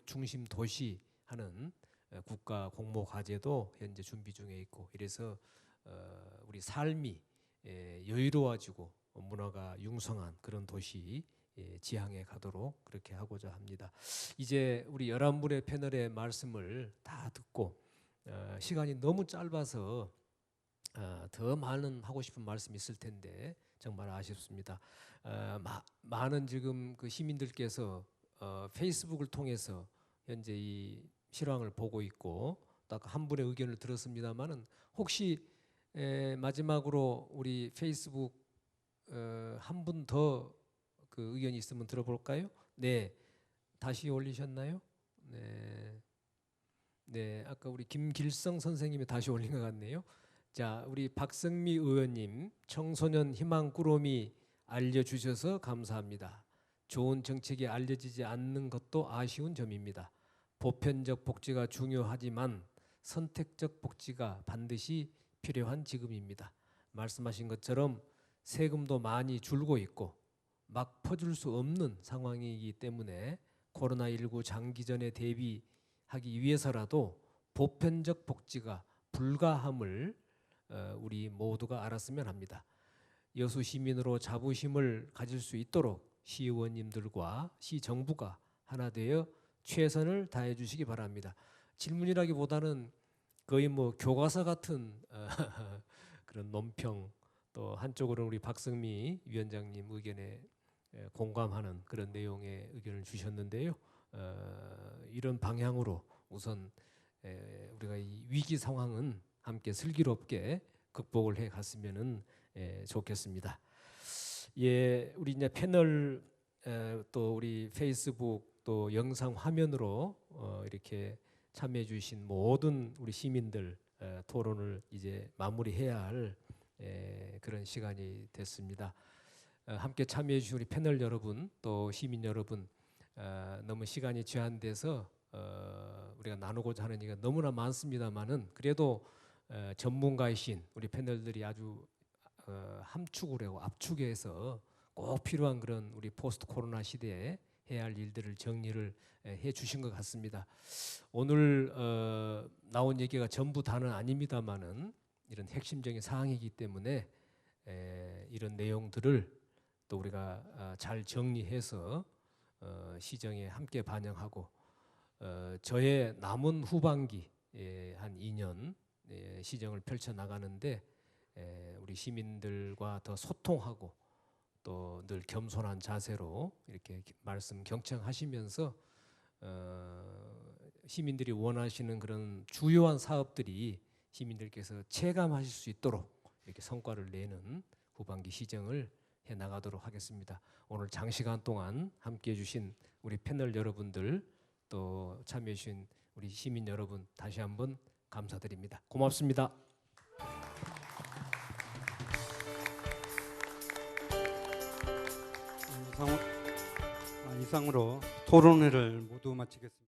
중심 도시 하는 국가 공모 과제도 현재 준비 중에 있고 이래서 우리 삶이 여유로워지고 문화가 융성한 그런 도시 지향해 가도록 그렇게 하고자 합니다. 이제 우리 11분의 패널의 말씀을 다 듣고 시간이 너무 짧아서 더 많은 하고 싶은 말씀이 있을 텐데 정말 아쉽습니다. 많은 지금 그 시민들께서 페이스북을 통해서 현재 이 실황을 보고 있고 딱 한 분의 의견을 들었습니다만은 혹시 마지막으로 우리 페이스북 한 분 더 그 의견이 있으면 들어볼까요? 네, 다시 올리셨나요? 네, 네, 아까 우리 김길성 선생님이 다시 올린 것 같네요. 자, 우리 박성미 의원님, 청소년 희망 꾸러미 알려주셔서 감사합니다. 좋은 정책이 알려지지 않는 것도 아쉬운 점입니다. 보편적 복지가 중요하지만 선택적 복지가 반드시 필요한 지금입니다. 말씀하신 것처럼 세금도 많이 줄고 있고 막 퍼줄 수 없는 상황이기 때문에 코로나19 장기전에 대비하기 위해서라도 보편적 복지가 불가함을 우리 모두가 알았으면 합니다. 여수 시민으로 자부심을 가질 수 있도록 시의원님들과 시정부가 하나 되어 최선을 다해 주시기 바랍니다. 질문이라기보다는 거의 뭐 교과서 같은 그런 논평 또 한쪽으로는 우리 박성미 위원장님 의견에 공감하는 그런 내용의 의견을 주셨는데요. 이런 방향으로 우선 우리가 이 위기 상황은 함께 슬기롭게 극복을 해 갔으면은 좋겠습니다. 예, 우리 이제 패널 또 우리 페이스북 또 영상 화면으로 이렇게 참여해 주신 모든 우리 시민들 토론을 이제 마무리해야 할 그런 시간이 됐습니다. 함께 참여해 주신 우리 패널 여러분 또 시민 여러분, 너무 시간이 제한돼서 우리가 나누고자 하는 얘기가 너무나 많습니다만은 그래도 전문가이신 우리 패널들이 아주 함축을 하고 압축해서 꼭 필요한 그런 우리 포스트 코로나 시대에 해야 할 일들을 정리를 해 주신 것 같습니다. 오늘 나온 얘기가 전부 다는 아닙니다만은 이런 핵심적인 사항이기 때문에 이런 내용들을 또 우리가 잘 정리해서 시정에 함께 반영하고 저의 남은 후반기 한 2년 시정을 펼쳐 나가는데 우리 시민들과 더 소통하고 또 늘 겸손한 자세로 이렇게 말씀 경청하시면서 시민들이 원하시는 그런 주요한 사업들이 시민들께서 체감하실 수 있도록 이렇게 성과를 내는 후반기 시정을 해 나가도록 하겠습니다. 오늘 장시간 동안 함께해 주신 우리 패널 여러분들 또 참여해 주신 우리 시민 여러분 다시 한번 감사드립니다. 고맙습니다. 이상으로 토론회를 모두 마치겠습니다.